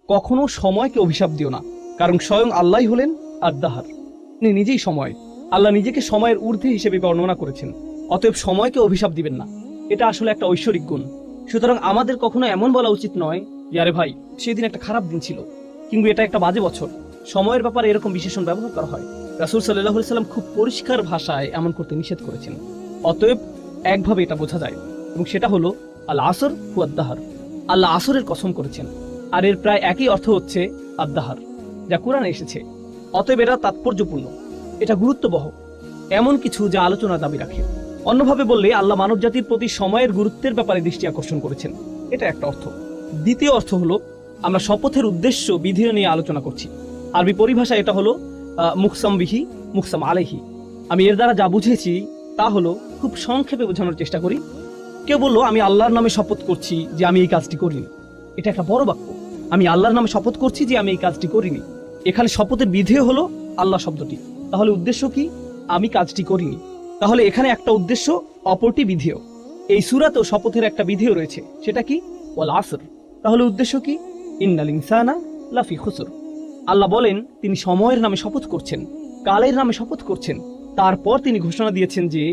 কখনো সময়কে অভিশাপ দিও না, কারণ স্বয়ং আল্লাহ হলেন আদ-দাহার, তিনি নিজেই সময়। আল্লাহ নিজেকে সময়ের ঊর্ধ্বে হিসেবে বর্ণনা করেছেন। অতএব সময়কে অভিশাপ দিবেন না, এটা আসলে একটা ঐশ্বরিক গুণ। সুতরাং আমাদের কখনো এমন বলা উচিত নয় যে আরে ভাই সেদিন একটা খারাপ দিন ছিল, কিংবা এটা একটা বাজে বছর। সময়ের ব্যাপারে এরকম বিশেষণ ব্যবহার করা হয়। রাসূল সাল্লাল্লাহু আলাইহি সাল্লাম খুব পরিষ্কার ভাষায় এমন করতে নিষেধ করেছেন। অতএব একভাবে এটা বোঝা যায়, এবং সেটা হলো আল আসর ওয়াদ দাহার, আল্লাহ আসরের কসম করেছেন। আর এর প্রায় একই অর্থ হচ্ছে আদ-দাহার, যা কোরআনে এসেছে। অতএব এটা তাৎপর্যপূর্ণ, এটা গুরুত্ববহ, এমন কিছু যা আলোচনার দাবি রাখে। অন্যভাবে বললে আল্লাহ মানব জাতির প্রতি সময়ের গুরুত্বের ব্যাপারে দৃষ্টি আকর্ষণ করেছেন, এটা একটা অর্থ। দ্বিতীয় অর্থ হলো আমরা শপথের উদ্দেশ্য বিধি নিয়ে আলোচনা করছি। আরবি পরিভাষা এটা হলো মুকসাম বিহি, মুকসাম আলাইহি। আমি এর দ্বারা যা বুঝেছি তা হলো, খুব সংক্ষেপে বোঝানোর চেষ্টা করি। কেউ বললো আমি আল্লাহর নামে শপথ করছি যে আমি এই কাজটি করিনি, এটা একটা বড় বাক্য। আমি আল্লাহর নামে শপথ করছি যে আমি এই কাজটি করিনি। এখানে শপথের বিধেয় হলো আল্লাহ শব্দটি, তাহলে উদ্দেশ্য কি? আমি কাজটি করিনি। তাহলে এখানে একটা উদ্দেশ্য, অপরটি বিধেয়। এই সূরাতেও শপথের একটা বিধেয় রয়েছে, সেটা কি? ওয়াল আসর। তাহলে উদ্দেশ্য কি? ইন্নাল ইনসানা লাফি খুসর। আল্লাহ বলেন তিনি সময়ের নামে শপথ করছেন, কালের নামে শপথ করছেন। তারপর তিনি ঘোষণা দিয়েছেন যে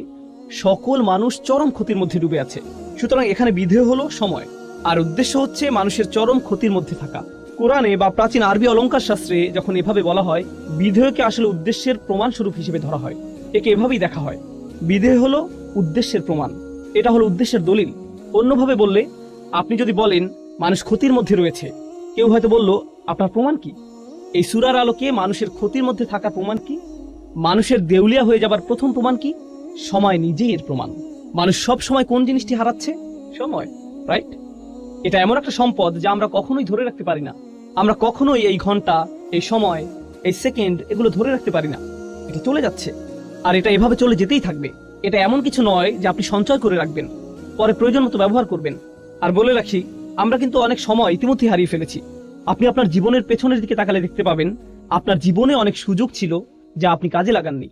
সকল মানুষ চরম ক্ষতির মধ্যে ডুবে আছে। সুতরাং এখানে বিধেয় হলো সময়, আর উদ্দেশ্য হচ্ছে মানুষের চরম ক্ষতির মধ্যে থাকা। কোরআনে বা প্রাচীন আরবি অলঙ্কার শাস্ত্রে যখন এভাবে বলা হয়, বিধেয়কে আসলে উদ্দেশ্যের প্রমাণ স্বরূপ হিসেবে ধরা হয়। একে এভাবেই দেখা হয়, বিধেয় হলো উদ্দেশ্যের প্রমাণ, এটা হলো উদ্দেশ্যের দলিল। অন্যভাবে বললে, আপনি যদি বলেন মানুষ ক্ষতির মধ্যে রয়েছে, কেউ হয়তো বলল আপনার প্রমাণ কি? এই সূরার আলোকে মানুষের ক্ষতির মধ্যে থাকা প্রমাণ কি? মানুষের দেউলিয়া হয়ে যাবার প্রথম প্রমাণ কি? সময় নিজেই এর প্রমাণ। মানুষ সব সময় কোন জিনিসটি হারাচ্ছে? সময়, রাইট? এটা এমন একটা সম্পদ যা আমরা কখনোই ধরে রাখতে পারি না। আমরা কখনোই এই ঘন্টা, এই সময়, এই সেকেন্ড এগুলো ধরে রাখতে পারি না। এটা চলে যাচ্ছে, আর এটা এভাবে চলে যেতেই থাকবে। এটা এমন কিছু নয় যে আপনি সঞ্চয় করে রাখবেন, পরে প্রয়োজন মতো ব্যবহার করবেন। আর বলে রাখি, আমরা কিন্তু অনেক সময় ইতিমধ্যে হারিয়ে ফেলেছি। আপনি আপনার জীবনের পেছনের দিকে তাকালে দেখতে পাবেন আপনার জীবনে অনেক সুযোগ ছিল যা আপনি কাজে লাগাননি।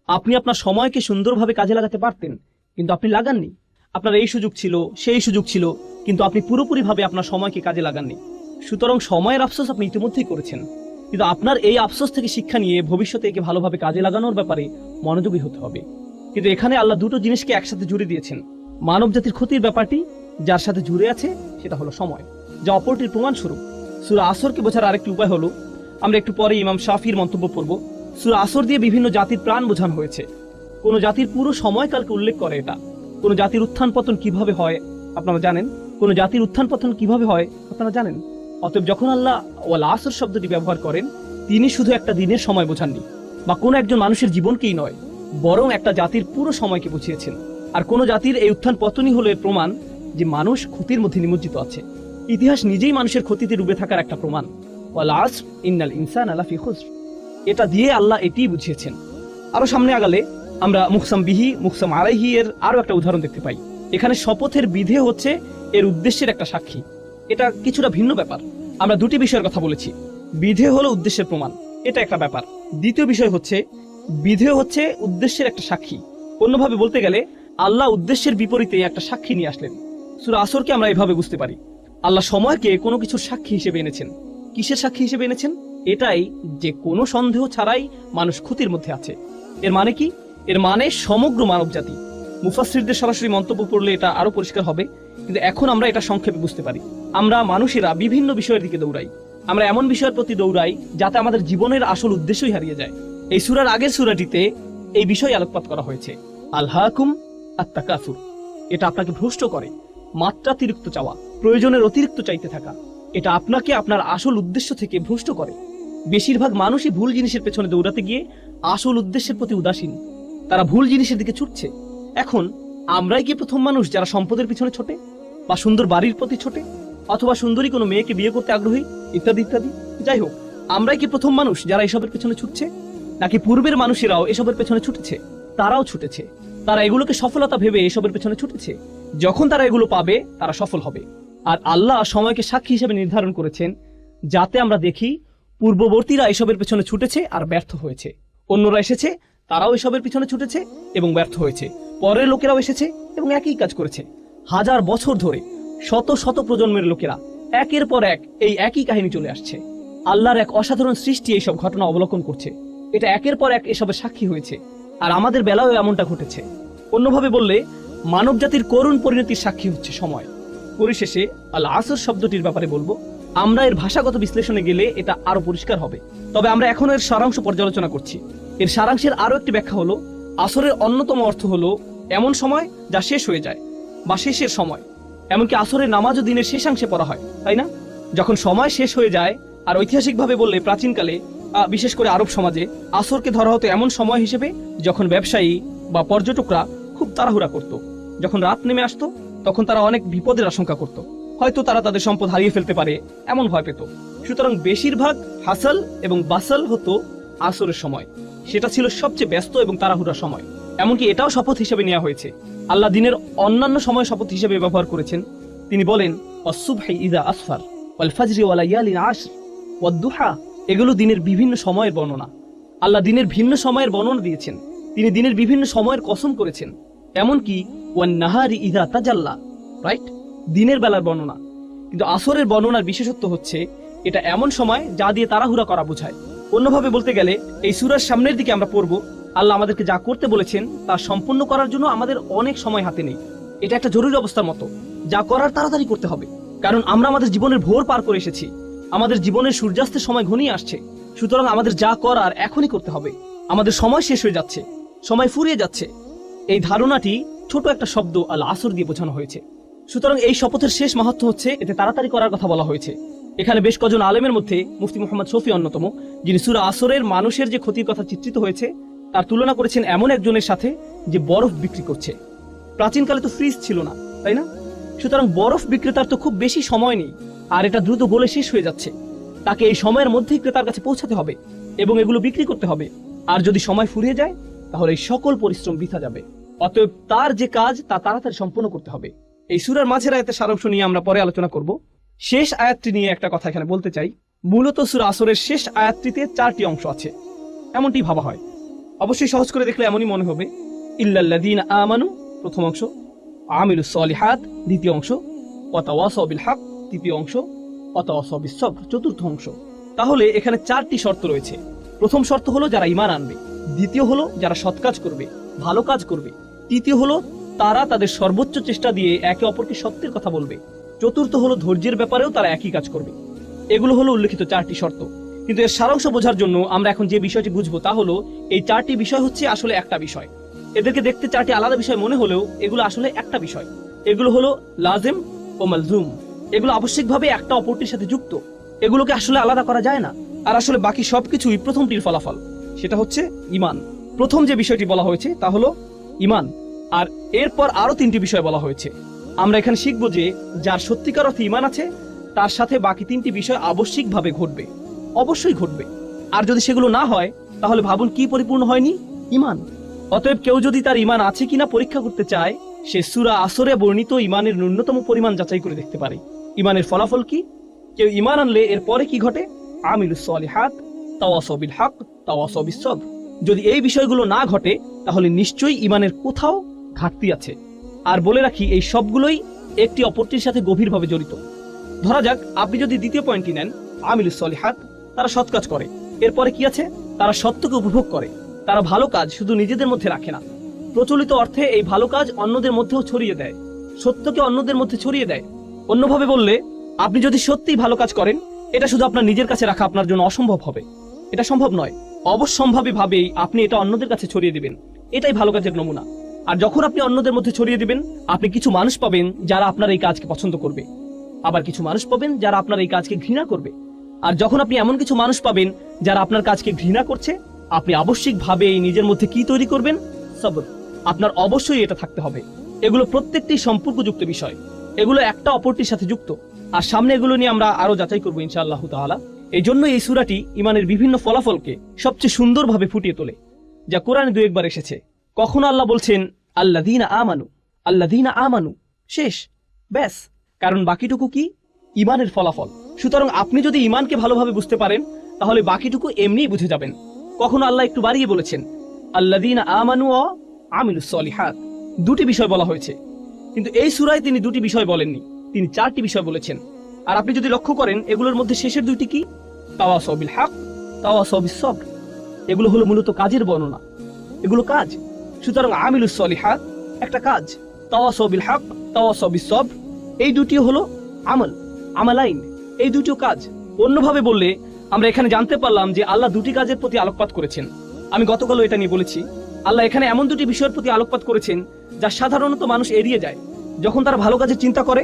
আপনি আপনার সময়কে সুন্দরভাবে কাজে লাগাতে পারতেন, কিন্তু আপনি লাগাননি। আপনার এই সুযোগ ছিল, সেই সুযোগ ছিল, কিন্তু আপনি পুরোপুরিভাবে আপনার সময়কে কাজে লাগাননি। সুতরাং সময়ের আফসোস আপনি ইতিমধ্যেই করেছেন, কিন্তু আপনার এই আফসোস থেকে শিক্ষা নিয়ে ভবিষ্যতে একে ভালোভাবে কাজে লাগানোর ব্যাপারে মনোযোগী হতে হবে। কিন্তু এখানে আল্লাহ দুটো জিনিসকে একসাথে জুড়ে দিয়েছেন। মানব জাতির ক্ষতির ব্যাপারটি যার সাথে জুড়ে আছে সেটা হলো সময়, যা অপরটির প্রমাণস্বরূপ। সূরা আসরকে বোঝার আরেকটি উপায় হলো, আমরা একটু পরে ইমাম শাফির মন্তব্য পড়ব। সূরা আসর দিয়ে বিভিন্ন জাতির প্রাণ বোঝানো হয়েছে। কোন জাতির পুরো সময়কালকে উল্লেখ করে এটা। কোন জাতির উত্থান পতন কিভাবে হয় আপনারা জানেন, কোন জাতির উত্থান পতন কিভাবে হয় আপনারা জানেন। অতএব যখন আল্লাহ ওয়াল আসর শব্দটি ব্যবহার করেন, তিনি শুধু একটা দিনের সময় বোঝাননি, বা কোনো একজন মানুষের জীবনকেই নয়, বরং একটা জাতির পুরো সময়কে বুঝিয়েছেন। আর কোন জাতির এই উত্থান পতনই হলো এর প্রমাণ যে মানুষ ক্ষতির মধ্যে নিমজ্জিত আছে। ইতিহাস নিজেই মানুষের ক্ষতিতে ডুবে থাকার একটা প্রমাণ। ওয়াল আসর ইন্নাল ইনসানা লাফি খুসর, এটা দিয়ে আল্লাহ এটিই বুঝিয়েছেন। আরো সামনে আগালে আমরা মুকসাম বিহি, মুকসাম আলাইহি এর আরো একটা উদাহরণ দেখতে পাই। এখানে শপথের বিধে হচ্ছে এর উদ্দেশ্যের একটা সাক্ষী। এটা কিছুটা ভিন্ন ব্যাপার। আমরা দুটি বিষয়ের কথা বলেছি। বিধে হলো উদ্দেশ্যের প্রমাণ, এটা একটা ব্যাপার। দ্বিতীয় বিষয় হচ্ছে বিধে হচ্ছে উদ্দেশ্যের একটা সাক্ষী। অন্যভাবে বলতে গেলে আল্লাহ উদ্দেশ্যের বিপরীতে একটা সাক্ষী নিয়ে আসলেন। সূরা আসরকে আমরা এভাবে বুঝতে পারি, আল্লাহ সময়কে কোনো কিছুর সাক্ষী হিসেবে এনেছেন। কিসের সাক্ষী হিসেবে এনেছেন? এটাই যে কোনো সন্দেহ ছাড়াই মানুষ ক্ষতির মধ্যে আছে। এর মানে কি? এর মানে সমগ্র মানব জাতি। মুফাসসিরদের সরাসরি মন্তব্য পড়লে এটা আরো পরিষ্কার হবে, কিন্তু এখন আমরা এটা সংক্ষেপে বুঝতে পারি। আমরা মানুষেরা বিভিন্ন বিষয়ের দিকে দৌড়াই। আমরা এমন বিষয়ের প্রতি দৌড়াই যাতে আমাদের জীবনের আসল উদ্দেশ্যই হারিয়ে যায়। এই সূরার আগের সূরাটিতে এই বিষয়ে আলোকপাত করা হয়েছে, আলহাকুম আত-তাকাসুর। এটা আপনাকে ভ্রষ্ট করে, মাত্রাতিরিক্ত চাওয়া, প্রয়োজনের অতিরিক্ত চাইতে থাকা। এটা আপনাকে আপনার আসল উদ্দেশ্য থেকে ভ্রষ্ট করে। বেশিরভাগ মানুষই ভুল জিনিসের পেছনে দৌড়াতে গিয়ে আসল উদ্দেশ্যের প্রতি উদাসীন। তারা ভুল জিনিসের দিকে ছুটছে। এখন আমরাই কি প্রথম মানুষ যারা সম্পদের পিছনে ছোটে, বা সুন্দর বাড়ির প্রতি ছোটে, অথবা সুন্দরী কোনো মেয়েকে বিয়ে করতে আগ্রহী, ইত্যাদি ইত্যাদি? যাই হোক, আমরাই কি প্রথম মানুষ যারা এসবের পেছনে ছুটছে, নাকি পূর্বের মানুষেরাও এসবের পেছনে ছুটেছে? তারাও ছুটেছে। তারা এগুলোকে সফলতা ভেবে এসবের পেছনে ছুটেছে। যখন তারা এগুলো পাবে তারা সফল হবে। আর আল্লাহ সময়কে সাক্ষী হিসেবে নির্ধারণ করেছেন, যাতে আমরা দেখি পূর্ববর্তীরা এসবের পেছনে ছুটেছে আর ব্যর্থ হয়েছে। অন্যরা এসেছে, তারাও এসবের পিছনে ছুটেছে এবং ব্যর্থ হয়েছে। পরের লোকেরাও এসেছে এবং একই কাজ করেছে। হাজার বছর ধরে শত শত প্রজন্মের লোকেরা একের পর এক এই একই কাহিনী চলে আসছে। আল্লাহর এক অসাধারণ সৃষ্টি এইসব ঘটনা অবলোকন করছে। এটা একের পর এক এসবের সাক্ষী হয়েছে, আর আমাদের বেলায়ও এমনটা ঘটেছে। অন্যভাবে বললে মানব জাতির করুণ পরিণতির সাক্ষী হচ্ছে সময়। পরিশেষে আল আসর শব্দটির ব্যাপারে বলবো, আমরা এর ভাষাগত বিশ্লেষণে গেলে এটা আরো পরিষ্কার হবে, তবে আমরা এখন এর সারাংশ পর্যালোচনা করছি। এর সারাংশের আরো একটি ব্যাখ্যা হলো, আসরের অন্যতম অর্থ হলো এমন সময় যা শেষ হয়ে যায় বা শেষের সময়। এমনকি আসরের নামাজও দিনের শেষাংশে পড়া হয়, তাই না? যখন সময় শেষ হয়ে যায়, আর ঐতিহাসিকভাবে বললে প্রাচীনকালে বিশেষ করে আরব সমাজে আসরকে ধরা হতো এমন সময় হিসেবে যখন ব্যবসায়ী বা পর্যটকরা খুব তাড়াহুড়া করত। যখন রাত নেমে আসতো তখন তারা অনেক বিপদের আশঙ্কা করত, হয়তো তারা তাদের সম্পদ হারিয়ে ফেলতে পারে এমন ভয় পেত। সুতরাং বেশিরভাগ হাসাল এবং বাসাল হতো আসরের সময়। সেটা ছিল সবচেয়ে ব্যস্ত এবং তাড়াহুড়ার সময়। এমনকি এটাও শপথ হিসেবে নেওয়া হয়েছে। আল্লাহ দিনের অন্যান্য সময় শপথ হিসেবে ব্যবহার করেছেন। তিনি বলেন, অসুবহি ইযা আসফার ওয়াল ফাজরি ওয়া লায়ালিন আশর ওয়াদ দুহা। এগুলো দিনের বিভিন্ন সময়ের বর্ণনা। আল্লাহ দিনের ভিন্ন সময়ের বর্ণনা দিয়েছেন। তিনি দিনের বিভিন্ন সময়ের কসম করেছেন। এমনকি ওয়ান নাহারি ইযা তাজাল্লা, রাইট, দিনের বেলার বর্ণনা। কিন্তু আসরের বর্ণনার বিশেষত্ব হচ্ছে এটা এমন সময় যা দিয়ে তাড়াহুড়া করা বোঝায়। অন্যভাবে বলতে গেলে এই সূরার সামনের দিকে আমরা পড়ব, আল্লাহ আমাদেরকে যা করতে বলেছেন তা সম্পূর্ণ করার জন্য আমাদের অনেক সময় হাতে নেই। এটা একটা জরুরি অবস্থার মতো, যা করার তাড়াতাড়ি করতে হবে। কারণ আমরা আমাদের জীবনের ভোর পার করে এসেছি, আমাদের জীবনের সূর্যাস্তের সময় ঘনিয়ে আসছে। সুতরাং আমাদের যা করার এখনই করতে হবে। আমাদের সময় শেষ হয়ে যাচ্ছে, সময় ফুরিয়ে যাচ্ছে। এই ধারণাটি ছোট একটা শব্দ আল আসর দিয়ে বোঝানো হয়েছে। সুতরাং এই শপথের শেষ মাহাত্ম্য হচ্ছে এতে তাড়াতাড়ি করার কথা বলা হয়েছে। এখানে বেশ কজন আলেমের মধ্যে মুফতি মুহাম্মদ শফি অন্যতম, যিনি সূরা আসরের মানুষের যে ক্ষতির কথা চিত্রিত হয়েছে তার তুলনা করেছেন এমন একজনের সাথে যে বরফ বিক্রি করছে। প্রাচীনকালে তো ফ্রিজ ছিল না, তাই না? সুতরাং বরফ বিক্রেতার তো খুব বেশি সময় নেই, আর এটা দ্রুত গলে শেষ হয়ে যাচ্ছে। তাকে এই সময়ের মধ্যেই ক্রেতার কাছে পৌঁছাতে হবে এবং এগুলো বিক্রি করতে হবে। আর যদি সময় ফুরিয়ে যায় তাহলে এই সকল পরিশ্রম বৃথা যাবে। অতএব তার যে কাজ তা তাড়াতাড়ি সম্পন্ন করতে হবে। এই সূরার মাঝের আয়াতের সারাংশ নিয়ে আমরা পরে আলোচনা করব। শেষ আয়াতটি নিয়ে একটা কথা এখানে বলতে চাই। মূলত সূরা আসরের শেষ আয়াতটিতে 4টি অংশ আছে, এমনটি ভাবা হয়। অবশ্যই সহজ করে দেখলে এমনই মনে হবে। ইল্লাল্লাযীনা আমানু প্রথম অংশ, আমিলুস সলিহাত দ্বিতীয় অংশ, ওয়া তাওয়াসাউ বিল হক তৃতীয় অংশ, ওয়া তাওয়াসাউ বিস সবর চতুর্থ অংশ। তাহলে এখানে 4টি শর্ত রয়েছে। প্রথম শর্ত হলো যারা ঈমান আনবে, দ্বিতীয় হলো যারা সৎ কাজ করবে, ভালো কাজ করবে, তৃতীয় হলো তারা তাদের সর্বোচ্চ চেষ্টা দিয়ে একে অপরকে সত্যের কথা বলবে, চতুর্থ হলো ধৈর্যের ব্যাপারেও তারা একই কাজ করবে। এগুলো হলো উল্লেখিত 4টি শর্ত। কিন্তু এর সারাংশ বোঝার জন্য আমরা এখন যে বিষয়টি বুঝবো তা হলো এই 4টি বিষয় হচ্ছে আসলে একটা বিষয়। এদেরকে দেখতে 4টি আলাদা বিষয় মনে হলেও এগুলো আসলে একটা বিষয়। এগুলো হলো লাজিম ও মালজুম। এগুলো আবশ্যিকভাবে একটা অপরটির সাথে যুক্ত। এগুলোকে আসলে আলাদা করা যায় না। আর আসলে বাকি সবকিছুই প্রথমটির ফলাফল, সেটা হচ্ছে ঈমান। প্রথম যে বিষয়টি বলা হয়েছে তা হলো ঈমান, আর এরপর আরো 3টি বিষয় বলা হয়েছে। আমরা এখানে শিখব যে যার সত্যিকার অর্থে ঈমান আছে তার সাথে বাকি 3টি বিষয় আবশ্যিকভাবে ঘটবে, অবশ্যই ঘটবে। আর যদি সেগুলো না হয় তাহলে ভাবুন কি পরিপূর্ণ হয়নি? ঈমান। অতএব কেউ যদি তার ঈমান আছে কিনা পরীক্ষা করতে চায়, সে সূরা আসরে বর্ণিত ঈমানের ন্যূনতম পরিমাণ যাচাই করে দেখতে পারে। ঈমানের ফলাফল কি? কেউ ঈমান আনলে এর পরে কি ঘটে? আমিলুস সলিহাত, তাওয়াসাউ বিল হক, তাওয়াসাউ বিস সবর। যদি এই বিষয়গুলো না ঘটে তাহলে নিশ্চয়ই ঈমানের কোথাও ঘাটতি আছে। আর বলে রাখি, এই সবগুলোই একটি অপরটির সাথে গভীরভাবে জড়িত। ধরা যাক আপনি যদি দ্বিতীয় পয়েন্টটি নেন, আমিলুস সলিহাত, তারা সৎ কাজ করে। এরপরে কি আছে? তারা সত্যকে উপভোগ করে। তারা ভালো কাজ শুধু নিজেদের মধ্যে রাখে না, প্রচলিত অর্থে এই ভালো কাজ অন্যদের মধ্যেও ছড়িয়ে দেয়, সত্যকে অন্যদের মধ্যে ছড়িয়ে দেয়। অন্যভাবে বললে, আপনি যদি সত্যিই ভালো কাজ করেন, এটা শুধু আপনার নিজের কাছে রাখা আপনার জন্য অসম্ভব হবে। এটা সম্ভব নয়। অবশ্যম্ভাবী ভাবেই আপনি এটা অন্যদের কাছে ছড়িয়ে দিবেন। এটাই ভালো কাজের নমুনা। আর যখন আপনি অন্যদের মধ্যে ছড়িয়ে দিবেন, আপনি কিছু মানুষ পাবেন যারা আপনার এই কাজকে পছন্দ করবে, আবার কিছু মানুষ পাবেন যারা আপনার এই কাজকে ঘৃণা করবে। আর যখন আপনি এমন কিছু মানুষ পাবেন যারা আপনার কাজকে ঘৃণা করছে, আপনি আবশ্যিকভাবে নিজের মধ্যে কি তৈরি করবেন? সবর। আপনার অবশ্যই এটা থাকতে হবে। এগুলো প্রত্যেকটি সম্পর্কযুক্ত বিষয়, এগুলো একটা অপরটির সাথে যুক্ত। আর সামনে এগুলো নিয়ে আমরা আরো যাচাই করবো ইনশাআল্লাহ তাআলা। এই জন্য এই সূরাটি ঈমানের বিভিন্ন ফলাফলকে সবচেয়ে সুন্দরভাবে ফুটিয়ে তোলে, যা কোরআনে 2 একবার এসেছে। কখনো আল্লাহ বলছেন আল্লাযীনা আমানু, আল্লাযীনা আমানু, শেষ, ব্যাস। কারণ বাকিটুকু কি? ঈমানের ফলাফল। সুতরাং আপনি যদি ঈমানকে ভালোভাবে বুঝতে পারেন তাহলে বাকিটুকু এমনিই বুঝে যাবেন। কখনো আল্লাহ একটু বাড়িয়ে বলেছেন আল্লাযীনা আমানু ওয়া আমিলুস সলিহাত, 2টি বিষয় বলা হয়েছে। কিন্তু এই সূরায় তিনি 2টি বিষয় বলেননি, তিনি 4টি বিষয় বলেছেন। আর আপনি যদি লক্ষ্য করেন এগুলোর মধ্যে শেষের দুইটি কি? তাওয়াসাউ বিল হক, তাওয়াসাউ বিস সবর। এগুলো হলো মূলত কাজের বর্ণনা, এগুলো কাজ। সুতরাং আমিলুস সলিহাত একটা কাজ, তাওয়াসাউ বিল হক, তাওয়াসাউ বিস সবর এই দুটিও হলো আমল, আমালাইন, এই দুটিও কাজ। অন্যভাবে বললে আমরা এখানে জানতে পারলাম যে আল্লাহ দুটি কাজের প্রতি আলোকপাত করেছেন। আমি গতকালও এটা নিয়ে বলেছি, আল্লাহ এখানে এমন দুটি বিষয়ের প্রতি আলোকপাত করেছেন যা সাধারণত মানুষ এড়িয়ে যায়। যখন তারা ভালো কাজের চিন্তা করে,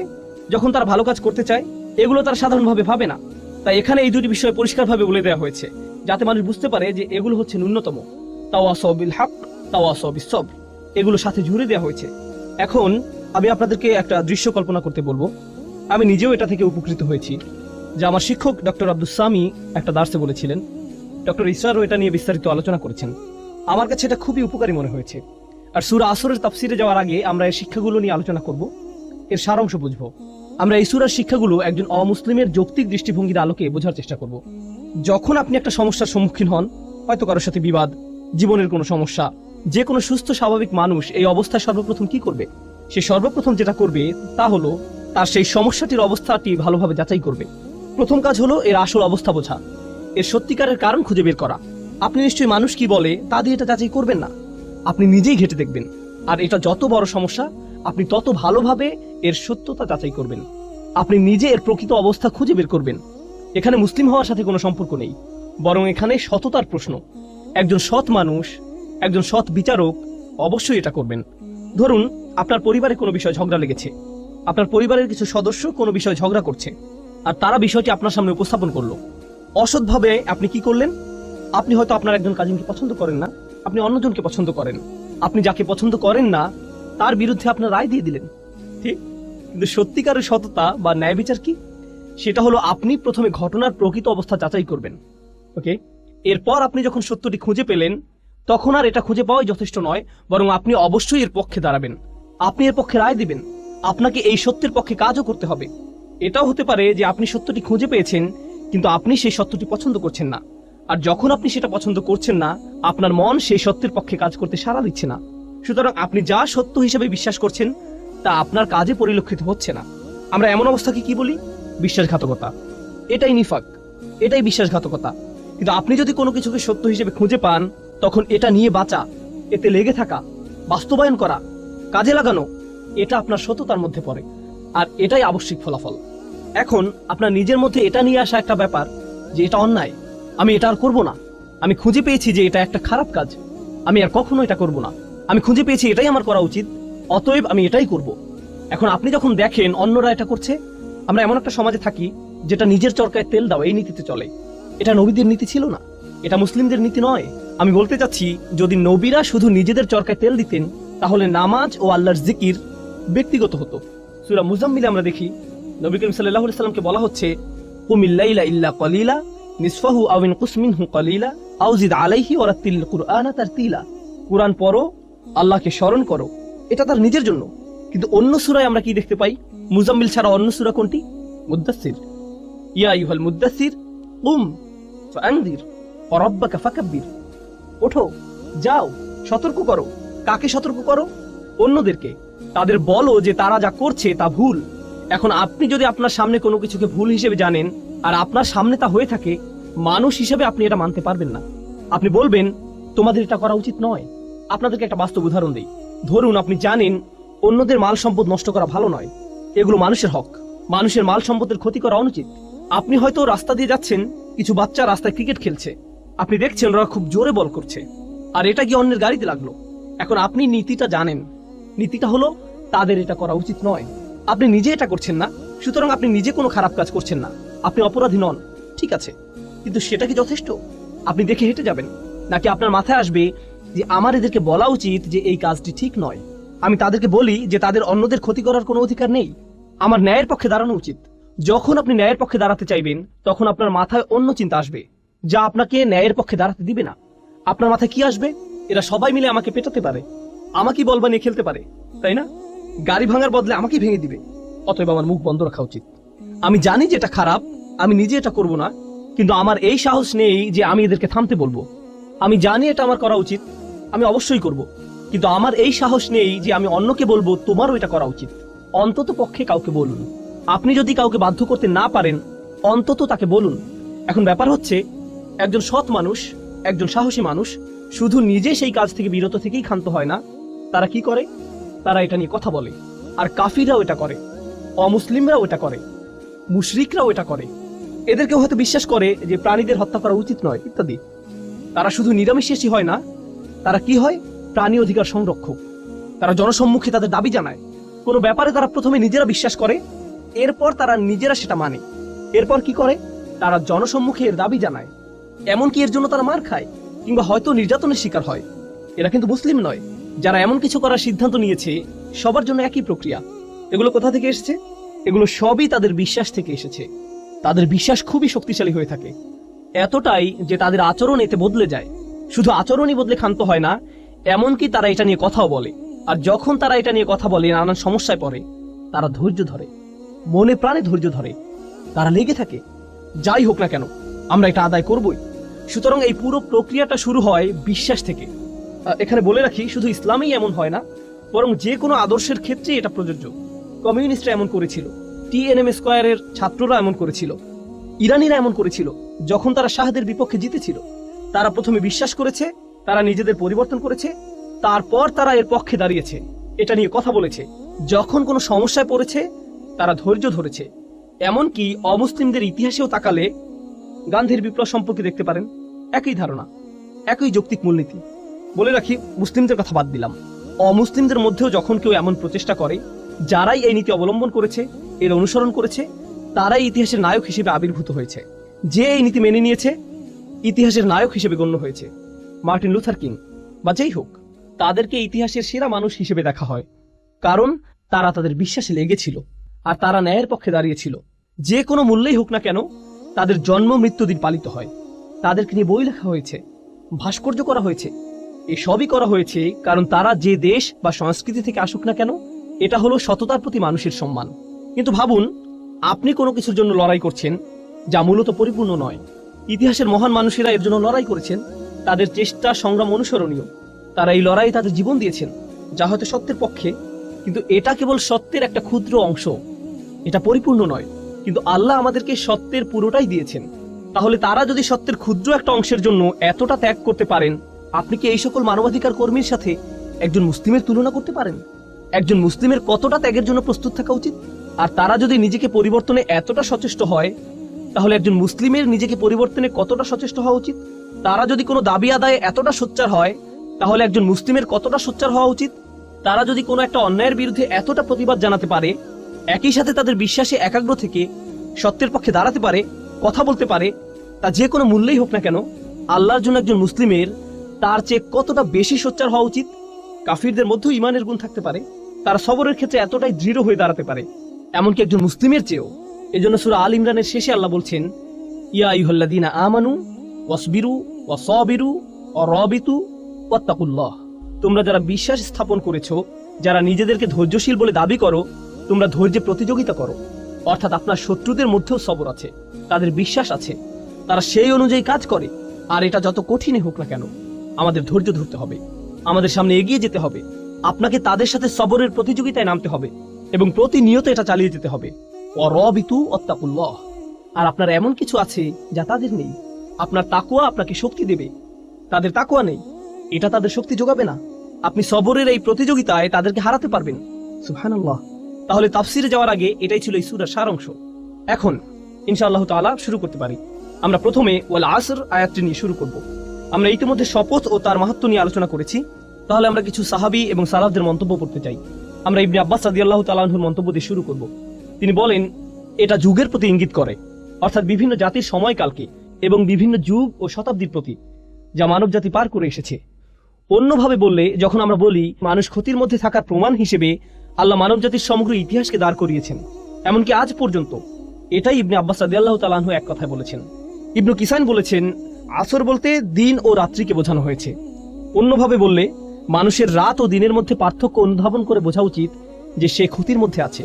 যখন তারা ভালো কাজ করতে চায়, এগুলো তারা সাধারণভাবে ভাবে না। তাই এখানে এই দুটি বিষয় পরিষ্কারভাবে বলে দেওয়া হয়েছে যাতে মানুষ বুঝতে পারে যে এগুলো হচ্ছে ন্যূনতম, তাওয়াসাউ বিল হক, তাওয়াসাউ বিস সবর, এগুলো সাথে জুড়ে দেওয়া হয়েছে। এখন আমি আপনাদেরকে একটা দৃশ্য কল্পনা করতে বলবো। আমি নিজেও এটা থেকে উপকৃত হয়েছি, যে আমার শিক্ষক ডক্টর আব্দুস সামি একটা দার্সে বলেছিলেন। ডক্টর ইসরারও এটা নিয়ে বিস্তারিত আলোচনা করেছেন। আমার কাছে এটা খুবই উপকারী মনে হয়েছে। আর সূরা আসরের তাফসিরে যাওয়ার আগে আমরা এই শিক্ষাগুলো নিয়ে আলোচনা করব, এর সারাংশ বুঝবো। আমরা এই সূরার শিক্ষাগুলো একজন অমুসলিমের যৌক্তিক দৃষ্টিভঙ্গির আলোকে বোঝার চেষ্টা করব। যখন আপনি একটা সমস্যার সম্মুখীন হন, হয়তো কারোর সাথে বিবাদ, জীবনের কোনো সমস্যা, যে কোনো সুস্থ স্বাভাবিক মানুষ এই অবস্থায় সর্বপ্রথম কি করবে? সে সর্বপ্রথম যেটা করবে তা হলো তার সেই সমস্যাটির অবস্থাটি ভালোভাবে যাচাই করবে। প্রথম কাজ হলো এর আসল অবস্থা বোঝা, এর সত্যিকারের কারণ খুঁজে বের করা। আপনি নিশ্চয়ই মানুষ কি বলে তা দিয়ে এটা যাচাই করবেন না, আপনি নিজেই ঘেঁটে দেখবেন। আর এটা যত বড় সমস্যা, আপনি তত ভালোভাবে এর সত্যতা যাচাই করবেন। আপনি নিজে এর প্রকৃত অবস্থা খুঁজে বের করবেন। এখানে মুসলিম হওয়ার সাথে কোনো সম্পর্ক নেই, বরং এখানে সততার প্রশ্ন। একজন সৎ মানুষ, একজন সৎ বিচারক অবশ্যই এটা করবেন। ধরুন আপনার পরিবারে কোনো বিষয় ঝগড়া লেগেছে, আপনার পরিবারের কিছু সদস্য কোনো বিষয় ঝগড়া করছে, আর তারা বিষয়টি আপনার সামনে উপস্থাপন করলো। অসৎভাবে আপনি কি করলেন? আপনি হয়তো আপনার একজন কাজিনকে পছন্দ করেন না, আপনি অন্যজনকে পছন্দ করেন। আপনি যাকে পছন্দ করেন না তার বিরুদ্ধে আপনার রায় দিয়ে দিলেন, ঠিক? কিন্তু সত্যিকারের সততা বা ন্যায় বিচার কি? সেটা হলো আপনি প্রথমে ঘটনার প্রকৃত অবস্থা যাচাই করবেন। ওকে, এরপর আপনি যখন সত্যটি খুঁজে পেলেন, তখন আর এটা খুঁজে পাওয়াই যথেষ্ট নয়, বরং আপনি অবশ্যই এর পক্ষে দাঁড়াবেন, আপনি এর পক্ষে রায় দিবেন। আপনাকে এই সত্যের পক্ষে কাজও করতে হবে। এটাও হতে পারে যে আপনি সত্যটি খুঁজে পেয়েছেন, কিন্তু আপনি সেই সত্যটি পছন্দ করছেন না। আর যখন আপনি সেটা পছন্দ করছেন না, আপনার মন সেই সত্যের পক্ষে কাজ করতে সাড়া দিচ্ছে না। সুতরাং আপনি যা সত্য হিসেবে বিশ্বাস করছেন তা আপনার কাজে পরিলক্ষিত হচ্ছে না। আমরা এমন অবস্থাকে কি বলি? বিশ্বাসঘাতকতা। এটাই নিফাক, এটাই বিশ্বাসঘাতকতা। কিন্তু আপনি যদি কোনো কিছুকে সত্য হিসেবে খুঁজে পান, তখন এটা নিয়ে বাঁচা, এতে লেগে থাকা, বাস্তবায়ন করা, কাজে লাগানো, এটা আপনার সততার মধ্যে পড়ে। আর এটাই আবশ্যিক ফলাফল। এখন আপনার নিজের মধ্যে এটা নিয়ে আসা একটা ব্যাপার যে এটা অন্যায়, আমি এটা আর করবো না। আমি খুঁজে পেয়েছি যে এটা একটা খারাপ কাজ, আমি আর কখনো এটা করব না। আমি খুঁজে পেয়েছি এটাই আমার করা উচিত, অতএব আমি এটাই করব। এখন আপনি যখন দেখেন অন্যরা এটা করছে, আমরা এমন একটা সমাজে থাকি যেটা নিজের চরকায় তেল দাও এই নীতিতে চলে। এটা নবীদের নীতি ছিল না, এটা মুসলিমদের নীতি নয়। আমি বলতে চাচ্ছি, যদি নবীরা শুধু নিজেদের চরকায় তেল দিতেন, তাহলে নামাজ ও আল্লাহর জিকির ব্যক্তিগত হতো। সূরা মুজাম্মিলে আমরা দেখি নবী করিম সাল্লাল্লাহু আলাইহি সাল্লামকে বলা হচ্ছে, কুমিল লাইলা ইল্লা কলিলা নিসফাহু আও ইনকুস মিনহু কলিলা আও জিদ আলাইহি ওয়া রাত্তিল কুরআনা তারতিলা। কুরআন পড়ো, আল্লাহকে স্মরণ করো, এটা তার নিজের জন্য। কিন্তু অন্য সূরায় আমরা কি দেখতে পাই? মুজাম্মিল ছাড়া অন্য সূরা কোনটি? মুদ্দাসসির। ইয়া আইয়ুহাল মুদ্দাসসির কুম ফাআনদির ওয়া রাব্বাকা ফাকাব্বির। ওঠো, যাও, সতর্ক করো। কাকে সতর্ক করো? অন্যদেরকে। তাদের বলো যে তারা যা করছে তা ভুল। এখন আপনি যদি আপনার সামনে কোনো কিছুকে ভুল হিসেবে জানেন, আর আপনার সামনে তা হয়ে থাকে, মানুষ হিসেবে আপনি এটা মানতে পারবেন না। আপনি বলবেন তোমাদের এটা করা উচিত নয়। আপনাদেরকে একটা বাস্তব উদাহরণ দেই। ধরুন আপনি জানেন অন্যদের মাল সম্পদ নষ্ট করা ভালো নয়, এগুলো মানুষের হক, মানুষের মাল সম্পদের ক্ষতি করা অনুচিত। আপনি হয়তো রাস্তা দিয়ে যাচ্ছেন, কিছু বাচ্চা রাস্তায় ক্রিকেট খেলছে, আপনি দেখছেন ওরা খুব জোরে বল করছে, আর এটা গিয়ে অন্যের গাড়িতে লাগলো। এখন আপনি নীতিটা জানেন, নীতিটা হলো তাদের এটা করা উচিত নয়। আপনি নিজে এটা করছেন না, সুতরাং আপনি নিজে কোনো খারাপ কাজ করছেন না, আপনি অপরাধী নন, ঠিক আছে। কিন্তু সেটা কি যথেষ্ট? আপনি দেখে হেঁটে যাবেন, নাকি আপনার মাথায় আসবে যে আমার এদেরকে বলা উচিত যে এই কাজটি ঠিক নয়? আমি তাদেরকে বলি যে তাদের অন্যদের ক্ষতি করার কোনো অধিকার নেই, আমার ন্যায়ের পক্ষে দাঁড়ানো উচিত। যখন আপনি ন্যায়ের পক্ষে দাঁড়াতে চাইবেন, তখন আপনার মাথায় অন্য চিন্তা আসবে যা আপনাকে ন্যায়ের পক্ষে দাঁড়াতে দিবে না। আপনার মাথায় কি আসবে? এরা সবাই মিলে আমাকে পেটাতে পারে, আমাকেই বল বানিয়ে খেলতে পারে, তাই না? গাড়ি ভাঙার বদলে আমাকেই ভেঙে দিবে, অতএব আমার মুখ বন্ধ রাখা উচিত। আমি জানি যে এটা খারাপ, আমি নিজে এটা করব না, কিন্তু আমার এই সাহস নেই যে আমি এদেরকে থামতে বলবো। আমি জানি এটা আমার করা উচিত, আমি অবশ্যই করব, কিন্তু আমার এই সাহস নেই যে আমি অন্যকে বলবো তোমারও এটা করা উচিত। অন্তত পক্ষে কাউকে বলুন, আপনি যদি কাউকে বাধ্য করতে না পারেন, অন্তত তাকে বলুন। এখন ব্যাপার হচ্ছে, একজন সৎ মানুষ, একজন সাহসী মানুষ শুধু নিজে সেই কাজ থেকে বিরত থেকেই ক্ষান্ত হয় না, তারা কি করে? তারা এটা নিয়ে কথা বলে। আর কাফিররাও এটা করে, অমুসলিমরাও এটা করে, মুশরিকরাও এটা করে। এদেরকেও হয়তো বিশ্বাস করে যে প্রাণীদের হত্যা করা উচিত নয় ইত্যাদি। তারা শুধু নিরামিষাশী হয় না, তারা কি হয়? প্রাণী অধিকার সংরক্ষক। তারা জনসম্মুখে তাদের দাবি জানায়। কোনো ব্যাপারে তারা প্রথমে নিজেরা বিশ্বাস করে, এরপর তারা নিজেরা সেটা মানে। এরপর কি করে? তারা জনসম্মুখে এর দাবি জানায়। এমনকি এর জন্য তারা মার খায় কিংবা হয়তো নির্যাতনের শিকার হয়। এরা কিন্তু মুসলিম নয়। যারা এমন কিছু করার সিদ্ধান্ত নিয়েছে, সবার জন্য একই প্রক্রিয়া। এগুলো কোথা থেকে এসেছে? এগুলো সবই তাদের বিশ্বাস থেকে এসেছে। তাদের বিশ্বাস খুবই শক্তিশালী হয়ে থাকে, এতটাই যে তাদের আচরণ এতে বদলে যায়। শুধু আচরণই বদলে ক্ষান্ত হয় না, এমনকি তারা এটা নিয়ে কথাও বলে। আর যখন তারা এটা নিয়ে কথা বলে, নানান সমস্যায় পড়ে, তারা ধৈর্য ধরে, মনে প্রাণে ধৈর্য ধরে। তারা লেগে থাকে, যাই হোক না কেন আমরা এটা আদায় করবই। সুতরাং এই পুরো প্রক্রিয়াটা শুরু হয় বিশ্বাস থেকে। এখানে বলে রাখি, শুধু ইসলামেই এমন হয় না, বরং যে কোনো আদর্শের ক্ষেত্রেই এটা প্রযোজ্য। কমিউনিস্টরা এমন করেছিল, TNM স্কয়ারের ছাত্ররা এমন করেছিল, ইরানিরা এমন করেছিল। যখন তারা শাহদের বিপক্ষে জিতেছিল, তারা প্রথমে বিশ্বাস করেছে, তারা নিজেদের পরিবর্তন করেছে, তারপর তারা এর পক্ষে দাঁড়িয়েছে, এটা নিয়ে কথা বলেছে। যখন কোনো সমস্যায় পড়েছে, তারা ধৈর্য ধরেছে। এমনকি অমুসলিমদের ইতিহাসেও তাকালে গান্ধীর বিপ্লব সম্পর্কে দেখতে পারেন, একই ধারণা, একই যৌক্তিক মূলনীতি। বলে রাখি, মুসলিমদের কথা বাদ দিলাম, অমুসলিমদের মধ্যেও যখন কেউ এমন প্রচেষ্টা করে, যারাই এই নীতি অবলম্বন করেছে, এর অনুসরণ করেছে, তারাই ইতিহাসের নায়ক হিসেবে আবির্ভূত হয়েছে। যে এই নীতি মেনে নিয়েছে, ইতিহাসের নায়ক হিসেবে গণ্য হয়েছে। মার্টিন লুথার কিং বা যেই হোক, তাদেরকে ইতিহাসের সেরা মানুষ হিসেবে দেখা হয়, কারণ তারা তাদের বিশ্বাসে লেগেছিল আর তারা ন্যায়ের পক্ষে দাঁড়িয়েছিল। যে কোনো মূল্যেই হোক না কেন, তাদের জন্ম মৃত্যুদিন পালিত হয়। তাদেরকে নিয়ে বই লেখা হয়েছে, ভাস্কর্য করা হয়েছে। এসবই করা হয়েছে কারণ তারা যে দেশ বা সংস্কৃতি থেকে আসুক না কেন, এটা হলো সততার প্রতি মানুষের সম্মান। কিন্তু ভাবুন, আপনি কোনো কিছুর জন্য লড়াই করছেন যা মূলত পরিপূর্ণ নয়। ইতিহাসের মহান মানুষেরা এর জন্য লড়াই করেছেন, তাদের চেষ্টা সংগ্রাম অনুসরণীয়। তারা এই লড়াইয়ে তাদের জীবন দিয়েছেন, যা হয়তো সত্যের পক্ষে, কিন্তু এটা কেবল সত্যের একটা ক্ষুদ্র অংশ, এটা পরিপূর্ণ নয়। কিন্তু আল্লাহ আমাদেরকে সত্যের পুরোটাই দিয়েছেন। তাহলে তারা যদি সত্যের ক্ষুদ্র একটা অংশের জন্য এতটা ত্যাগ করতে পারেন, আপনি কি এই সকল মানবাধিকার কর্মীর সাথে একজন মুসলিমের তুলনা করতে পারেন? একজন মুসলিমের কতটা ত্যাগের জন্য প্রস্তুত থাকা উচিত? আর তারা যদি নিজেকে পরিবর্তনে এতটা সচেষ্ট হয়, তাহলে একজন মুসলিমের নিজেকে পরিবর্তনে কতটা সচেষ্ট হওয়া উচিত? তারা যদি কোনো দাবি আদায়ে এতটা সোচ্চার হয়, তাহলে একজন মুসলিমের কতটা সোচ্চার হওয়া উচিত? তারা যদি কোনো একটা অন্যায়ের বিরুদ্ধে এতটা প্রতিবাদ জানাতে পারে, একই সাথে তাদের বিশ্বাসে একাগ্র থেকে সত্যের পক্ষে দাঁড়াতে পারে, কথা বলতে পারে, তা যে কোনো মূল্যেই হোক না কেন, আল্লাহর জন্য একজন মুসলিমের তার চেয়ে কতটা বেশি সোচ্চার হওয়া উচিত? কাফিরদের মধ্যেও ইমানের গুণ থাকতে পারে, তারা সবরের ক্ষেত্রে এতটাই দৃঢ় হয়ে দাঁড়াতে পারে, এমনকি একজন মুসলিমের চেয়েও। এজন্য সূরা আল ইমরানের শেষে আল্লাহ বলছেন, ইয়া আইয়ুহাল্লাযীনা আমানু ওয়াসবিরু ওয়াসাবিরু ওয়ারাবিতু ওয়াত্তাকুল্লাহ। তোমরা যারা বিশ্বাস স্থাপন করেছো, যারা নিজেদেরকে ধৈর্যশীল বলে দাবি করো, তোমরা ধৈর্যে প্রতিযোগিতা করো। অর্থাৎ আপনার শত্রুদের মধ্যেও সবর আছে, তাদের বিশ্বাস আছে, তারা সেই অনুযায়ী কাজ করে। আর এটা যত কঠিনই হোক না কেন, আমাদের ধৈর্য ধরতে হবে, আমাদের সামনে এগিয়ে যেতে হবে। আপনাকে তাদের সাথে সবরের প্রতিযোগিতায় নামতে হবে এবং প্রতিনিয়ত এটা চালিয়ে যেতে হবে। ওয়ারাবিতু ওয়াত্তাকুল্লাহ। আর আপনার এমন কিছু আছে যা তাদের নেই। আপনার তাকওয়া আপনাকে শক্তি দেবে, তাদের তাকওয়া নেই, এটা তাদের শক্তি যোগাবে না। আপনি সবরের এই প্রতিযোগিতায় তাদেরকে হারাতে পারবেন। সুবহানাল্লাহ। তাহলে তাফসিরে যাওয়ার আগে এটাই ছিল এই সূরার সারাংশ। এখন ইনশাআল্লাহ তাআলা শুরু করতে পারি। আমরা প্রথমে ওয়াল আসর আয়াতটি নিয়ে শুরু করব। আমরা ইতিমধ্যে শপথ ও তার মাহাত্ম্য নিয়ে আলোচনা করেছি। তাহলে আমরা কিছু সাহাবী এবং সালাফদের মন্তব্য পড়তে চাই। আমরা ইবনে আব্বাস রাদিয়াল্লাহু তাআলা আনহুর মন্তব্য দিয়ে শুরু করব। তিনি বলেন, এটা যুগের প্রতি ইঙ্গিত করে, অর্থাৎ বিভিন্ন জাতির সময়কালকে এবং বিভিন্ন যুগ ও শতাব্দীর প্রতি, যা মানব জাতি পার করে এসেছে। অন্যভাবে বললে, যখন আমরা বলি মানুষ ক্ষতির মধ্যে থাকার প্রমাণ হিসেবে আল্লাহ মানব জাতির সমগ্র ইতিহাসকে দাঁড় করিয়েছেন, এমনকি আজ পর্যন্ত, এটাই ইবনে আব্বাস রাদিয়াল্লাহু তাআলা আনহু এক কথায় বলেছেন। ইবনু কিসান বলেছেন, আসর বলতে দিন ও রাত্রিকে বোঝানো হয়েছে। অন্যভাবে বললে, মানুষের রাত ও দিনের মধ্যে পার্থক্য অনুধাবন করে বোঝা উচিত যে সে ক্ষতির মধ্যে আছে।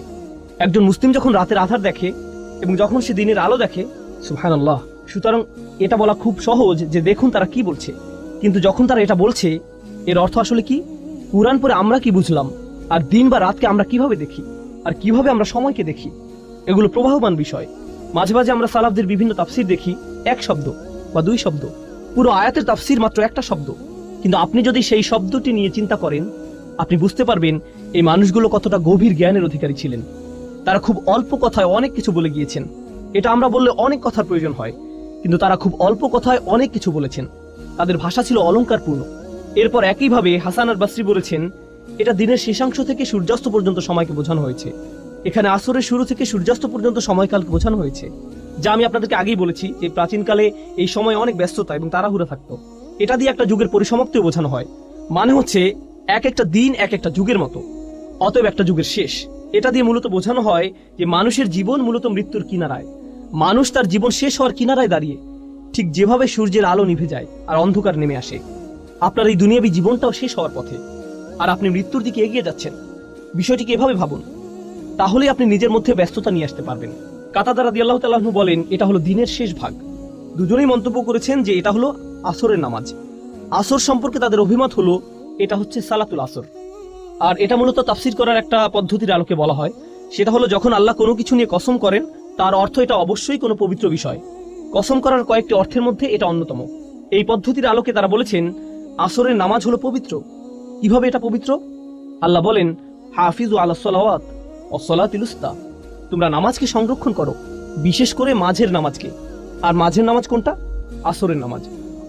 একজন মুসলিম যখন রাতের আধার দেখে এবং যখন সে দিনের আলো দেখে, সুবহানাল্লাহ। সুতরাং এটা বলা খুব সহজ যে দেখুন তারা কি বলছে, কিন্তু যখন তারা এটা বলছে, এর অর্থ আসলে কি? কুরআন পড়ে আমরা কি বুঝলাম, আর দিন বা রাতকে আমরা কিভাবে দেখি, আর কিভাবে আমরা সময়কে দেখি? এগুলো প্রবাহমান বিষয়। মাঝে মাঝে আমরা সালাফদের বিভিন্ন তাফসির দেখি এক শব্দ বা দুই শব্দ, পুরো আয়াতের তাফসির মাত্র একটা শব্দ, কিন্তু আপনি যদি সেই শব্দটি নিয়ে চিন্তা করেন আপনি বুঝতে পারবেন এই মানুষগুলো কতটা গভীর জ্ঞানের অধিকারী ছিলেন। তারা খুব অল্প কথায় অনেক কিছু বলে গিয়েছেন। এটা আমরা বললে অনেক কথার প্রয়োজন হয়, কিন্তু তারা খুব অল্প কথায় অনেক কিছু বলেছেন। তাদের ভাষা ছিল অলংকারপূর্ণ। এরপর একইভাবে হাসান আল বাসরি বলেছেন, এটা দিনের শেষাংশ থেকে সূর্যাস্ত পর্যন্ত সময়কে বোঝানো হয়েছে। এখানে আসরের শুরু থেকে সূর্যাস্ত পর্যন্ত সময়কালকে বোঝানো হয়েছে, যা আমি আপনাদেরকে আগেই বলেছি যে প্রাচীনকালে এই সময় অনেক ব্যস্ততা এবং তাড়াহুড়া থাকতো। এটা দিয়ে একটা যুগের পরিসমাপ্তিও বোঝানো হয়। মানে হচ্ছে এক একটা দিন এক একটা যুগের মতো, অতএব একটা যুগের শেষ। এটা দিয়ে মূলত বোঝানো হয় যে মানুষের জীবন মূলত মৃত্যুর কিনারায়। মানুষ তার জীবন শেষ হওয়ার কিনারায় দাঁড়িয়ে, ঠিক যেভাবে সূর্যের আলো নিভে যায় আর অন্ধকার নেমে আসে। আপনার এই দুনিয়াবী জীবনটাও শেষ হওয়ার পথে, আর আপনি মৃত্যুর দিকে এগিয়ে যাচ্ছেন। বিষয়টিকে এভাবে ভাবুন, তাহলে আপনি নিজের মধ্যে ব্যস্ততা নিয়ে আসতে পারবেন। কাতাদা রাদিয়াল্লাহু তাআলা আনহু বলেন, এটা হলো দিনের শেষ ভাগ। দুজনেই মন্তব্য করেছেন যে এটা হলো আসরের নামাজ। আসর সম্পর্কে তাদের অভিমত হলো এটা হচ্ছে সালাতুল আসর। আর এটা মূলত তাফসির করার একটা পদ্ধতির আলোকে বলা হয়। সেটা হলো যখন আল্লাহ কোনো কিছু নিয়ে কসম করেন তার অর্থ এটা অবশ্যই কোনো পবিত্র বিষয়। কসম করার কয়েকটি অর্থের মধ্যে এটা অন্যতম। এই পদ্ধতির আলোকে তারা বলেছেন আসরের নামাজ হলো পবিত্র। কিভাবে এটা পবিত্র? আল্লাহ বলেন, হাফিজু আলাস সালাওয়াত ওয়াস সালাতিল উসতা, তোমরা নামাজকে সংরক্ষণ করো, বিশেষ করে মাঝের নামাজকে। আর মাঝের নামাজ কোনটা? আসরের নামাজ।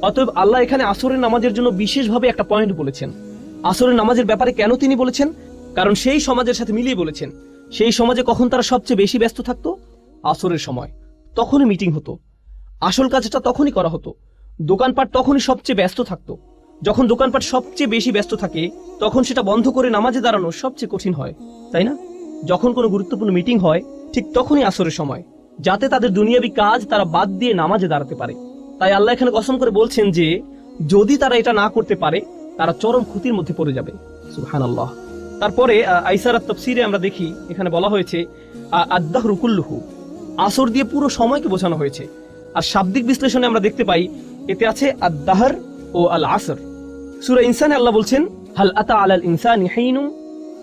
অতএব আল্লাহ এখানে আসরের নামাজের জন্য বিশেষভাবে একটা পয়েন্ট বলেছেন। আসরের নামাজের ব্যাপারে কেন তিনি বলেছেন? কারণ সেই সমাজের সাথে মিলিয়ে বলেছেন। সেই সমাজে কখন তারা সবচেয়ে বেশি ব্যস্ত থাকতো? আসরের সময়। তখনই মিটিং হতো, আসল কাজটা তখনই করা হতো। দোকানপাট তখনই সবচেয়ে ব্যস্ত থাকতো। যখন দোকানপাট সবচেয়ে বেশি ব্যস্ত থাকে তখন সেটা বন্ধ করে নামাজে দাঁড়ানো সবচেয়ে কঠিন হয়, তাই না? যখন কোনো গুরুত্বপূর্ণ মিটিং হয় ঠিক তখনই আসরের সময়, যাতে তাদের দুনিয়াবী কাজ তারা বাদ দিয়ে নামাজে দাঁড়াতে পারে। তাই আল্লাহ এখানে কসম করে বলছেন যে যদি তারা এটা না করতে পারে তারা চরম ক্ষতির মধ্যে পড়ে যাবে। সুবহানাল্লাহ। তারপরে আইসারাত তাফসীরে আমরা দেখি এখানে বলা হয়েছে আদ-দাহরু কুল্লুহু, আসর দিয়ে পুরো সময়কে বোঝানো হয়েছে। আর শাব্দিক বিশ্লেষণে আমরা দেখতে পাই এতে আছে আদ-দাহর ও আল আসর। সূরা ইনসানে আল্লাহ বলছেন, হাল আতা আলাল ইনসানি হিনুম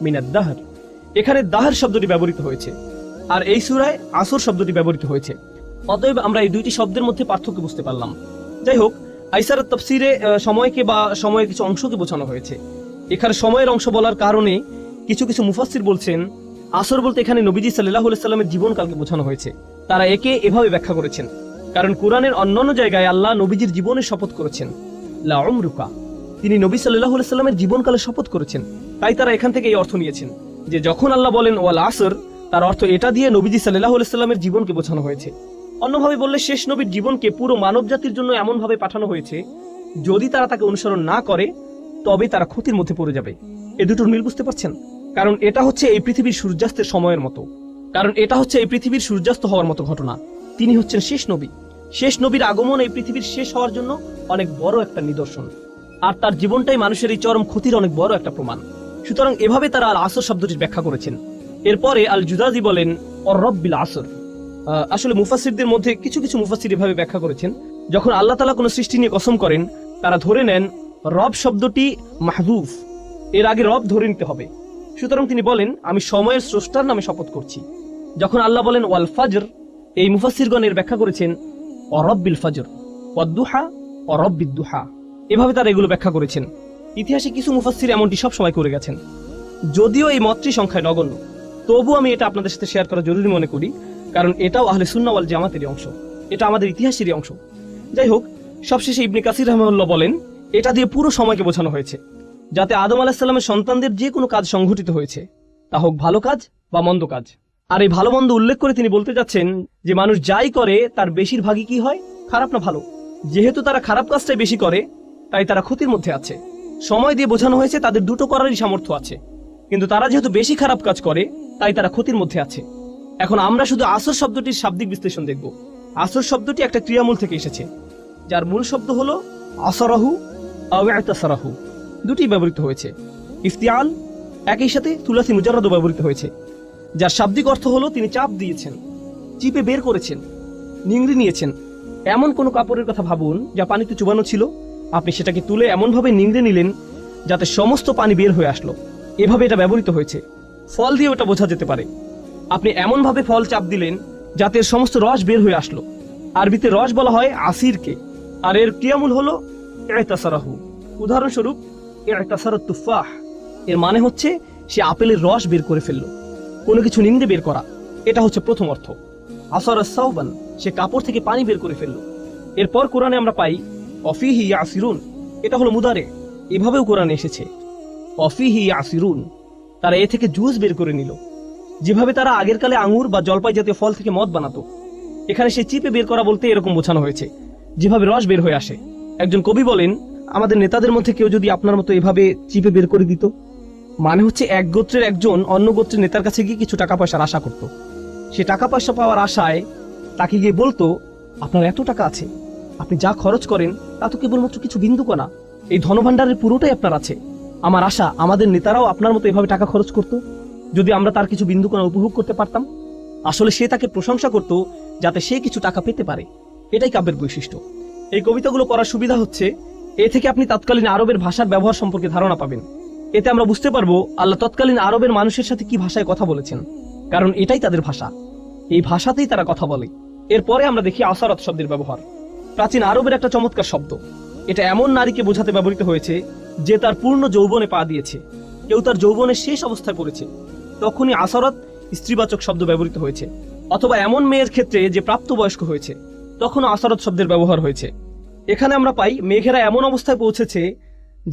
মিনাদ-দাহর। এখানে দাহর শব্দটি ব্যবহৃত হয়েছে, আর এই সূরায় আসর শব্দটি ব্যবহৃত হয়েছে। অতএব আমরা এই দুইটি শব্দের মধ্যে পার্থক্য বুঝতে পারলাম। যাই হোক, আইসারাত তাফসীরে সময়কে বা সময়ের কিছু অংশকে বোঝানো হয়েছে। এখানে সময়ের অংশ বলার কারণে কিছু কিছু মুফাসসির বলছেন আসর বলতে এখানে নবীজি সাল্লাল্লাহু আলাইহি সাল্লামের জীবনকালকে বোঝানো হয়েছে। তারা একে এভাবে ব্যাখ্যা করেছেন, কারণ কুরআনের অন্যান্য জায়গায় আল্লাহ নবীজির জীবনের শপথ করেছেন, লা উমরুকা, তিনি নবী সাল্লাল্লাহু আলাইহি সাল্লামের জীবনকালে শপথ করেছেন। তাই তারা এখান থেকে এই অর্থ নিয়েছেন যে যখন আল্লাহ বলেন ওয়াল আসর, তার অর্থ এটা দিয়ে নবীজি সাল্লাল্লাহু আলাইহি সাল্লামের জীবনকে বোঝানো হয়েছে। অন্যভাবে বললে শেষ নবীর জীবনকে পুরো মানব জাতির জন্য এমনভাবে পাঠানো হয়েছে যদি তারা তাকে অনুসরণ না করে তবে তারা ক্ষতির মধ্যে পড়ে যাবে। এ দুটোর মিল বুঝতে পারছেন? কারণ এটা হচ্ছে এই পৃথিবীর সূর্যাস্তের সময়ের মতো, কারণ এটা হচ্ছে এই পৃথিবীর সূর্যাস্ত হওয়ার মতো ঘটনা। তিনি হচ্ছেন শেষ নবী। শেষ নবীর আগমন এই পৃথিবীর শেষ হওয়ার জন্য অনেক বড় একটা নিদর্শন, আর তার জীবনটাই মানুষের এই চরম ক্ষতির অনেক বড় একটা প্রমাণ। সুতরাং এভাবে তারা আল আসর শব্দটির ব্যাখ্যা করেছেন। এরপরে আল জুজাজি বলেন অর রব্বিল আসর। আসলে মুফাসসিরদের মধ্যে কিছু কিছু মুফাসসির এভাবে ব্যাখ্যা করেছেন, যখন আল্লাহ তাআলা কোনো সৃষ্টি নিয়ে কসম করেন তারা ধরে নেন রব শব্দটি মাহযুফ, এর আগে রব ধরে নিতে হবে। সুতরাং তিনি বলেন আমি সময়ের স্রষ্টার নামে শপথ করছি। যখন আল্লাহ বলেন ওয়াল ফাজর, এই মুফাসসিরগণ এর ব্যাখ্যা করেছেন অরব্বিল ফাজর ওয়াদ-দুহা অরব্বিদ-দুহা। এভাবে তারা এগুলো ব্যাখ্যা করেছেন। ইতিহাসে কিছু মুফাসসির এমনটি সব সময় করে গেছেন। যদিও এই মতটি সংখ্যায় নগণ্য, তবু আমি এটা আপনাদের সাথে শেয়ার করা জরুরি মনে করি, কারণ এটাও আহলে সুন্নাহ ওয়াল জামাতেরই অংশ, এটা আমাদের ইতিহাসেরই অংশ। যাই হোক, সবশেষে ইবনে কাসির রাহিমাহুল্লাহ বলেন এটা দিয়ে পুরো সময়কে বোঝানো হয়েছে, যাতে আদম আলাইহিস সালামের সন্তানদের যে কোনো কাজ সংঘটিত হয়েছে, তা হোক ভালো কাজ বা মন্দ কাজ। আর এই ভালো মন্দ উল্লেখ করে তিনি বলতে যাচ্ছেন যে মানুষ যাই করে তার বেশিরভাগই কি হয়, খারাপ না ভালো। যেহেতু তারা খারাপ কাজটাই বেশি করে তাই তারা ক্ষতির মধ্যে আছে। সময় দিয়ে বোঝানো হয়েছে তাদের দুটো করারই সামর্থ্য আছে, কিন্তু তারা যেহেতু বেশি খারাপ কাজ করে তাই তারা ক্ষতির মধ্যে আছে। এখন আমরা শুধু আসর শব্দটির শাব্দিক বিশ্লেষণ দেখব। আসর শব্দটি একটা ক্রিয়ামূল থেকে এসেছে, যার মূল শব্দ হলো আসরাহু আও ইতাসারাহু, দুটি ব্যবহৃত হয়েছে। ইফতিয়াল একই সাথে তুলাসি মুজাররাদও ব্যবহৃত হয়েছে, যার শাব্দিক অর্থ হলো তিনি চাপ দিয়েছেন, চিপে বের করেছেন, নিংড়ে নিয়েছেন। এমন কোন কাপড়ের কথা ভাবুন যা পানিতে চুবানো ছিল, আপনি সেটাকে তুলে এমনভাবে নিংড়ে নিলেন যাতে সমস্ত পানি বের হয়ে আসলো। এভাবে এটা ব্যবহৃত হয়েছে। ফল দিয়ে ওটা বোঝা যেতে পারে। আপনি এমনভাবে ফল চাপ দিলেন যাতে এর সমস্ত রস বের হয়ে আসলো। আরবিতে রস বলা হয় আসিরকে, আর এর ক্রিয়ামূল হলো ইতাসারাহু। উদাহরণস্বরূপ ইতাসারাত তুফাহ, এর মানে হচ্ছে সে আপেলের রস বের করে ফেললো, কোনো কিছু নিংড়ে বের করা। এটা হচ্ছে প্রথম অর্থ। আসারা সাওবান, সে কাপড় থেকে পানি বের করে ফেললো। এরপর কোরআনে আমরা পাই অফিহি ইয়াসিরুন, এটা হলো মুদারে। এভাবেও কোরআনে এসেছে অফিহি ইয়াসিরুন, তারা এ থেকে জুস বের করে নিল। যেভাবে তারা আগের কালে আঙুর বা জলপাই জাতীয় ফল থেকে মদ বানাতো, এখানে সে চিপে বের করা বলতে এরকম বোঝানো হয়েছে, যেভাবে রস বের হয়ে আসে। একজন কবি বলেন, আমাদের নেতাদের মধ্যে কেউ যদি আপনার মতো এভাবে চিপে বের করে দিত। মানে হচ্ছে এক গোত্রের একজন অন্য গোত্রের নেতার কাছে গিয়ে কিছু টাকা পয়সার আশা করত। সে টাকা পয়সা পাওয়ার আশায় তাকে গিয়ে বলতো, আপনার এত টাকা আছে, আপনি যা খরচ করেন তা তো কেবলমাত্র কিছু বিন্দু কণা, এই ধনভাণ্ডারের পুরোটাই আপনার আছে। আমার আশা আমাদের নেতারাও আপনার মতো এভাবে টাকা খরচ করত, যদি আমরা তার কিছু বিন্দু কণা উপভোগ করতে পারতাম। আসলে সে তাকে প্রশংসা করত যাতে সে কিছু টাকা পেতে পারে। এটাই কাব্যের বৈশিষ্ট্য। এই কবিতাগুলো পড়ার সুবিধা হচ্ছে, এ থেকে আপনি তৎকালীন আরবের ভাষার ব্যবহার সম্পর্কে ধারণা পাবেন। এতে আমরা বুঝতে পারবো আল্লাহ তৎকালীন আরবের মানুষের সাথে কি ভাষায় কথা বলেছেন, কারণ এটাই তাদের ভাষা, এই ভাষাতেই তারা কথা বলে। এরপরে আমরা দেখি আসারাত শব্দের ব্যবহার। প্রাচীন আরবের একটা চমৎকার শব্দ। এটা এমন নারীকে বোঝাতে ব্যবহৃত হয়েছে যে তার পূর্ণ যৌবনে পা দিয়েছে, কেউ তার যৌবনের শেষ অবস্থায় পড়েছে, তখনই আসারাত স্ত্রীবাচক শব্দ ব্যবহৃত হয়েছে। অথবা এমন মেয়ের ক্ষেত্রে যে প্রাপ্তবয়স্ক হয়েছে, তখনও আসারাত শব্দের ব্যবহার হয়েছে। এখানে আমরা পাই মেঘেরা এমন অবস্থায় পৌঁছেছে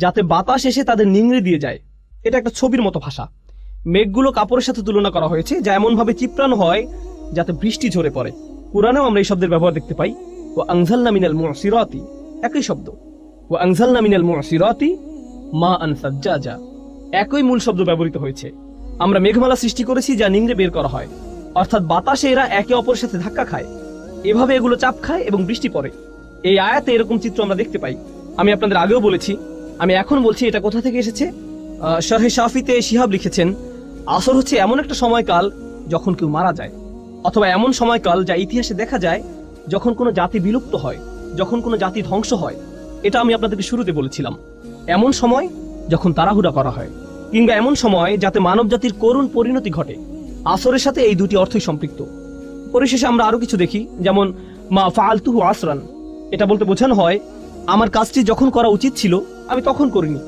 যাতে বাতাস এসে তাদের নিংড়ে দিয়ে যায়। এটা একটা ছবির মতো ভাষা। মেঘগুলো কাপড়ের সাথে তুলনা করা হয়েছে, যা এমনভাবে চিপড়ানো হয় যাতে বৃষ্টি ঝরে পড়ে। কুরআনেও আমরা এই শব্দের ব্যবহার দেখতে পাই, ও আনজালনা মিনাল মুসিরাতি, একই শব্দ। ও আনজালনা মিনাল মুসিরাতি মা আন সাজ্জাজা, একই মূল শব্দ ব্যবহৃত হয়েছে। আমরা মেঘমালা সৃষ্টি করেছি যা নিংড়ে বের করা হয়, অর্থাৎ বাতাসে এরা একে অপরের সাথে ধাক্কা খায়, এভাবে এগুলো চাপ খায় এবং বৃষ্টি পড়ে। এই আয়াতে এরকম চিত্র আমরা দেখতে পাই। আমি আপনাদের আগেও বলেছি, আমি এখন বলছি এটা কোথা থেকে এসেছে। শরহে শাফিতে শিহাব লিখেছেন, আসর হচ্ছে এমন একটা সময়কাল যখন কেউ মারা যায়, অথবা এমন সময়কাল যা ইতিহাসে দেখা যায় যখন কোনো জাতি বিলুপ্ত হয়, যখন কোনো জাতি ধ্বংস হয়। এটা আমি আপনাদেরকে শুরুতে বলেছিলাম। এমন সময় যখন তাড়াহুড়া করা হয়, কিংবা এমন সময় যাতে মানব জাতির করুণ পরিণতি ঘটে। আসরের সাথে এই দুটি অর্থই সম্পৃক্ত। পরিশেষে আমরা আরো কিছু দেখি, যেমন মা ফাআলতুহু আসরান, এটা বলতে বোঝানো হয় আমার কাজটি যখন করা উচিত ছিল আমি তখন করিনি।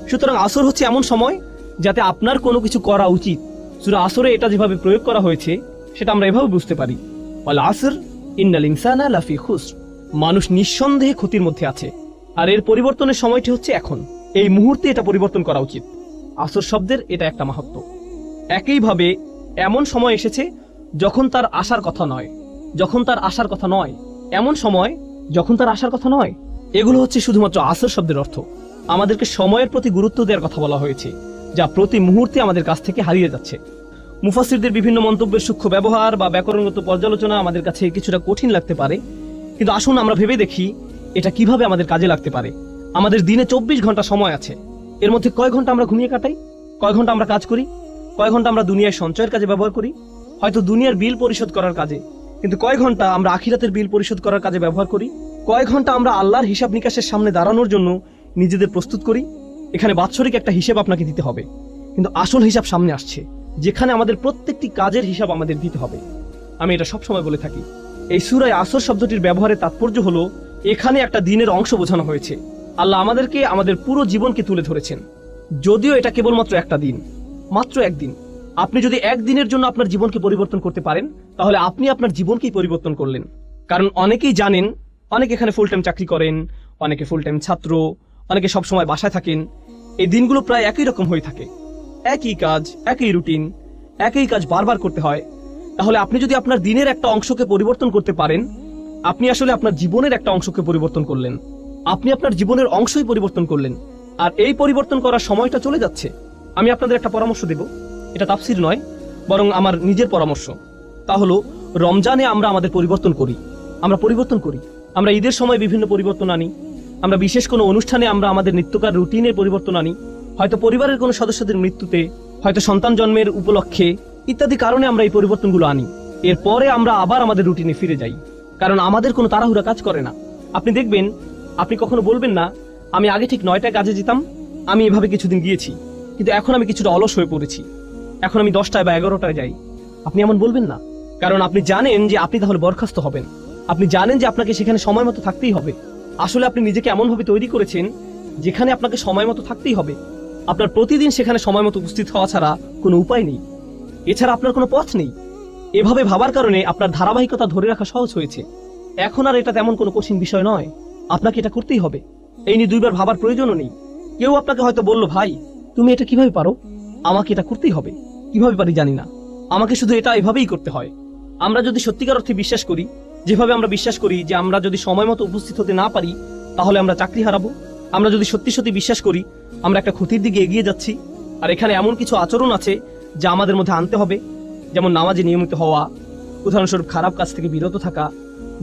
সুতরাং আসর হচ্ছে এমন সময় যাতে আপনার কোনো কিছু করা উচিত। সূরা আসরে এটা যেভাবে প্রয়োগ করা হয়েছে সেটা আমরা এভাবে বুঝতে পারি, ওয়াল আসর ইন্নাল ইনসানা লাফি খুসর, মানুষ নিঃসন্দেহে ক্ষতির মধ্যে আছে। আর এর পরিবর্তনের সময়টি হচ্ছে এখন, এই মুহূর্তে এটা পরিবর্তন করা উচিত। আসর শব্দের এটা একটা মাহাত্ম্য। একইভাবে এমন সময় এসেছে যখন তার আসার কথা নয়, যখন তার আসার কথা নয়, এমন সময় যখন তার আসার কথা নয়। এগুলো হচ্ছে শুধুমাত্র আসর শব্দের অর্থ। আমাদেরকে সময়ের প্রতি গুরুত্ব দেওয়ার কথা বলা হয়েছে, যা প্রতি মুহূর্তে আমাদের কাছ থেকে হারিয়ে যাচ্ছে। মুফাসসিরদের বিভিন্ন মন্তব্যের সূক্ষ্ম ব্যবহার বা ব্যাকরণগত পর্যালোচনা আমাদের কাছে কিছুটা কঠিন লাগতে পারে, কিন্তু আসুন আমরা ভেবে দেখি এটা কিভাবে আমাদের কাজে লাগতে পারে। আমাদের দিনে 24 ঘন্টা সময় আছে, এর মধ্যে কয় ঘন্টা আমরা ঘুমিয়ে কাটাই, কয় ঘন্টা আমরা কাজ করি, কয় ঘন্টা আমরা দুনিয়ার সঞ্চয়ের কাজে ব্যবহার করি, হয়তো দুনিয়ার বিল পরিশোধ করার কাজে, কিন্তু কয় ঘন্টা আমরা আখিরাতের বিল পরিশোধ করার কাজে ব্যবহার করি, কয় ঘন্টা আমরা আল্লাহর হিসাব নিকাশের সামনে দাঁড়ানোর জন্য নিজেদের প্রস্তুত করি। এখানে বাৎসরিক একটা হিসেব আপনাকে দিতে হবে, কিন্তু আসল হিসাব সামনে আসছে, যেখানে আমাদের প্রত্যেকটি কাজের হিসাব আমাদের দিতে হবে। আমি এটা সবসময় বলে থাকি, এই সূরায় আসর শব্দটির ব্যবহারের তাৎপর্য হলো এখানে একটা দিনের অংশ বোঝানো হয়েছে। আল্লাহ আমাদেরকে আমাদের পুরো জীবনকে তুলে ধরেছেন, যদিও এটা কেবলমাত্র একটা দিন, মাত্র একদিন। আপনি যদি একদিনের জন্য আপনার জীবনকে পরিবর্তন করতে পারেন, তাহলে আপনি আপনার জীবনকেই পরিবর্তন করলেন। কারণ অনেকেই জানেন, অনেকে এখানে ফুল টাইম চাকরি করেন, অনেকে ফুল টাইম ছাত্র, অনেকে সবসময় বাসায় থাকেন। এই দিনগুলো প্রায় একই রকম হয়ে থাকে, একই কাজ, একই রুটিন, একই কাজ বারবার করতে হয়। তাহলে আপনি যদি আপনার দিনের একটা অংশকে পরিবর্তন করতে পারেন, আপনি আসলে আপনার জীবনের একটা অংশকে পরিবর্তন করলেন। আপনি আপনার জীবনের অংশই পরিবর্তন করলেন, আর এই পরিবর্তন করার সময়টা চলে যাচ্ছে। আমি আপনাদের একটা পরামর্শ দেব, এটা তাফসীর নয়, বরং আমার নিজের পরামর্শ। তা হলো, রমজানে আমরা আমাদের পরিবর্তন করি, আমরা পরিবর্তন করি। আমরা ঈদের সময় বিভিন্ন পরিবর্তন আনি, আমরা বিশেষ কোনো অনুষ্ঠানে আমরা আমাদের নিত্যকার রুটিনের পরিবর্তন আনি, হয়তো পরিবারের কোনো সদস্যদের মৃত্যুতে, হয়তো সন্তান জন্মের উপলক্ষে, ইত্যাদি কারণে আমরা এই পরিবর্তনগুলো আনি। এরপরে আমরা আবার আমাদের রুটিনে ফিরে যাই, কারণ আমাদের কোনো তাড়াহুড়া কাজ করে না। আপনি দেখবেন, আপনি কখনো বলবেন না, আমি আগে ঠিক 9টায় কাজে যেতাম, আমি এভাবে কিছুদিন গিয়েছি, কিন্তু এখন আমি কিছুটা অলস হয়ে পড়েছি, এখন আমি 10টায় বা 11টায় যাই। আপনি এমন বলবেন না, কারণ আপনি জানেন যে আপনি তাহলে বরখাস্ত হবেন। আপনি জানেন যে আপনাকে সেখানে সময় মতো থাকতেই হবে। আসলে আপনি নিজেকে এমনভাবে তৈরি করেছেন যেখানে আপনাকে সময় মতো থাকতেই হবে। আপনার প্রতিদিন সেখানে সময় মতো উপস্থিত হওয়া ছাড়া কোনো উপায় নেই, এছাড়া আপনার কোনো পথ নেই। এভাবে ভাবার কারণে আপনার ধারাবাহিকতা ধরে রাখা সহজ হয়েছে। এখন আর এটা তেমন কোনো কঠিন বিষয় নয়, আপনাকে এটা করতেই হবে। এই নিয়ে দুইবার ভাবার প্রয়োজনও নেই। কেউ আপনাকে হয়তো বলল, ভাই তুমি এটা কিভাবে পারো? আমাকে এটা করতেই হবে। কিভাবে পারি জানি না, আমাকে শুধু এটা এভাবেই করতে হয়। আমরা যদি সত্যিকার অর্থে বিশ্বাস করি, যেভাবে আমরা বিশ্বাস করি যে আমরা যদি সময় মতো উপস্থিত হতে না পারি তাহলে আমরা চাকরি হারাবো, আমরা যদি সত্যি সত্যি বিশ্বাস করি আমরা একটা ক্ষতির দিকে এগিয়ে যাচ্ছি, আর এখানে এমন কিছু আচরণ আছে যা আমাদের মধ্যে আনতে হবে, যেমন নামাজে নিয়মিত হওয়া, উদাহরণস্বরূপ খারাপ কাজ থেকে বিরত থাকা।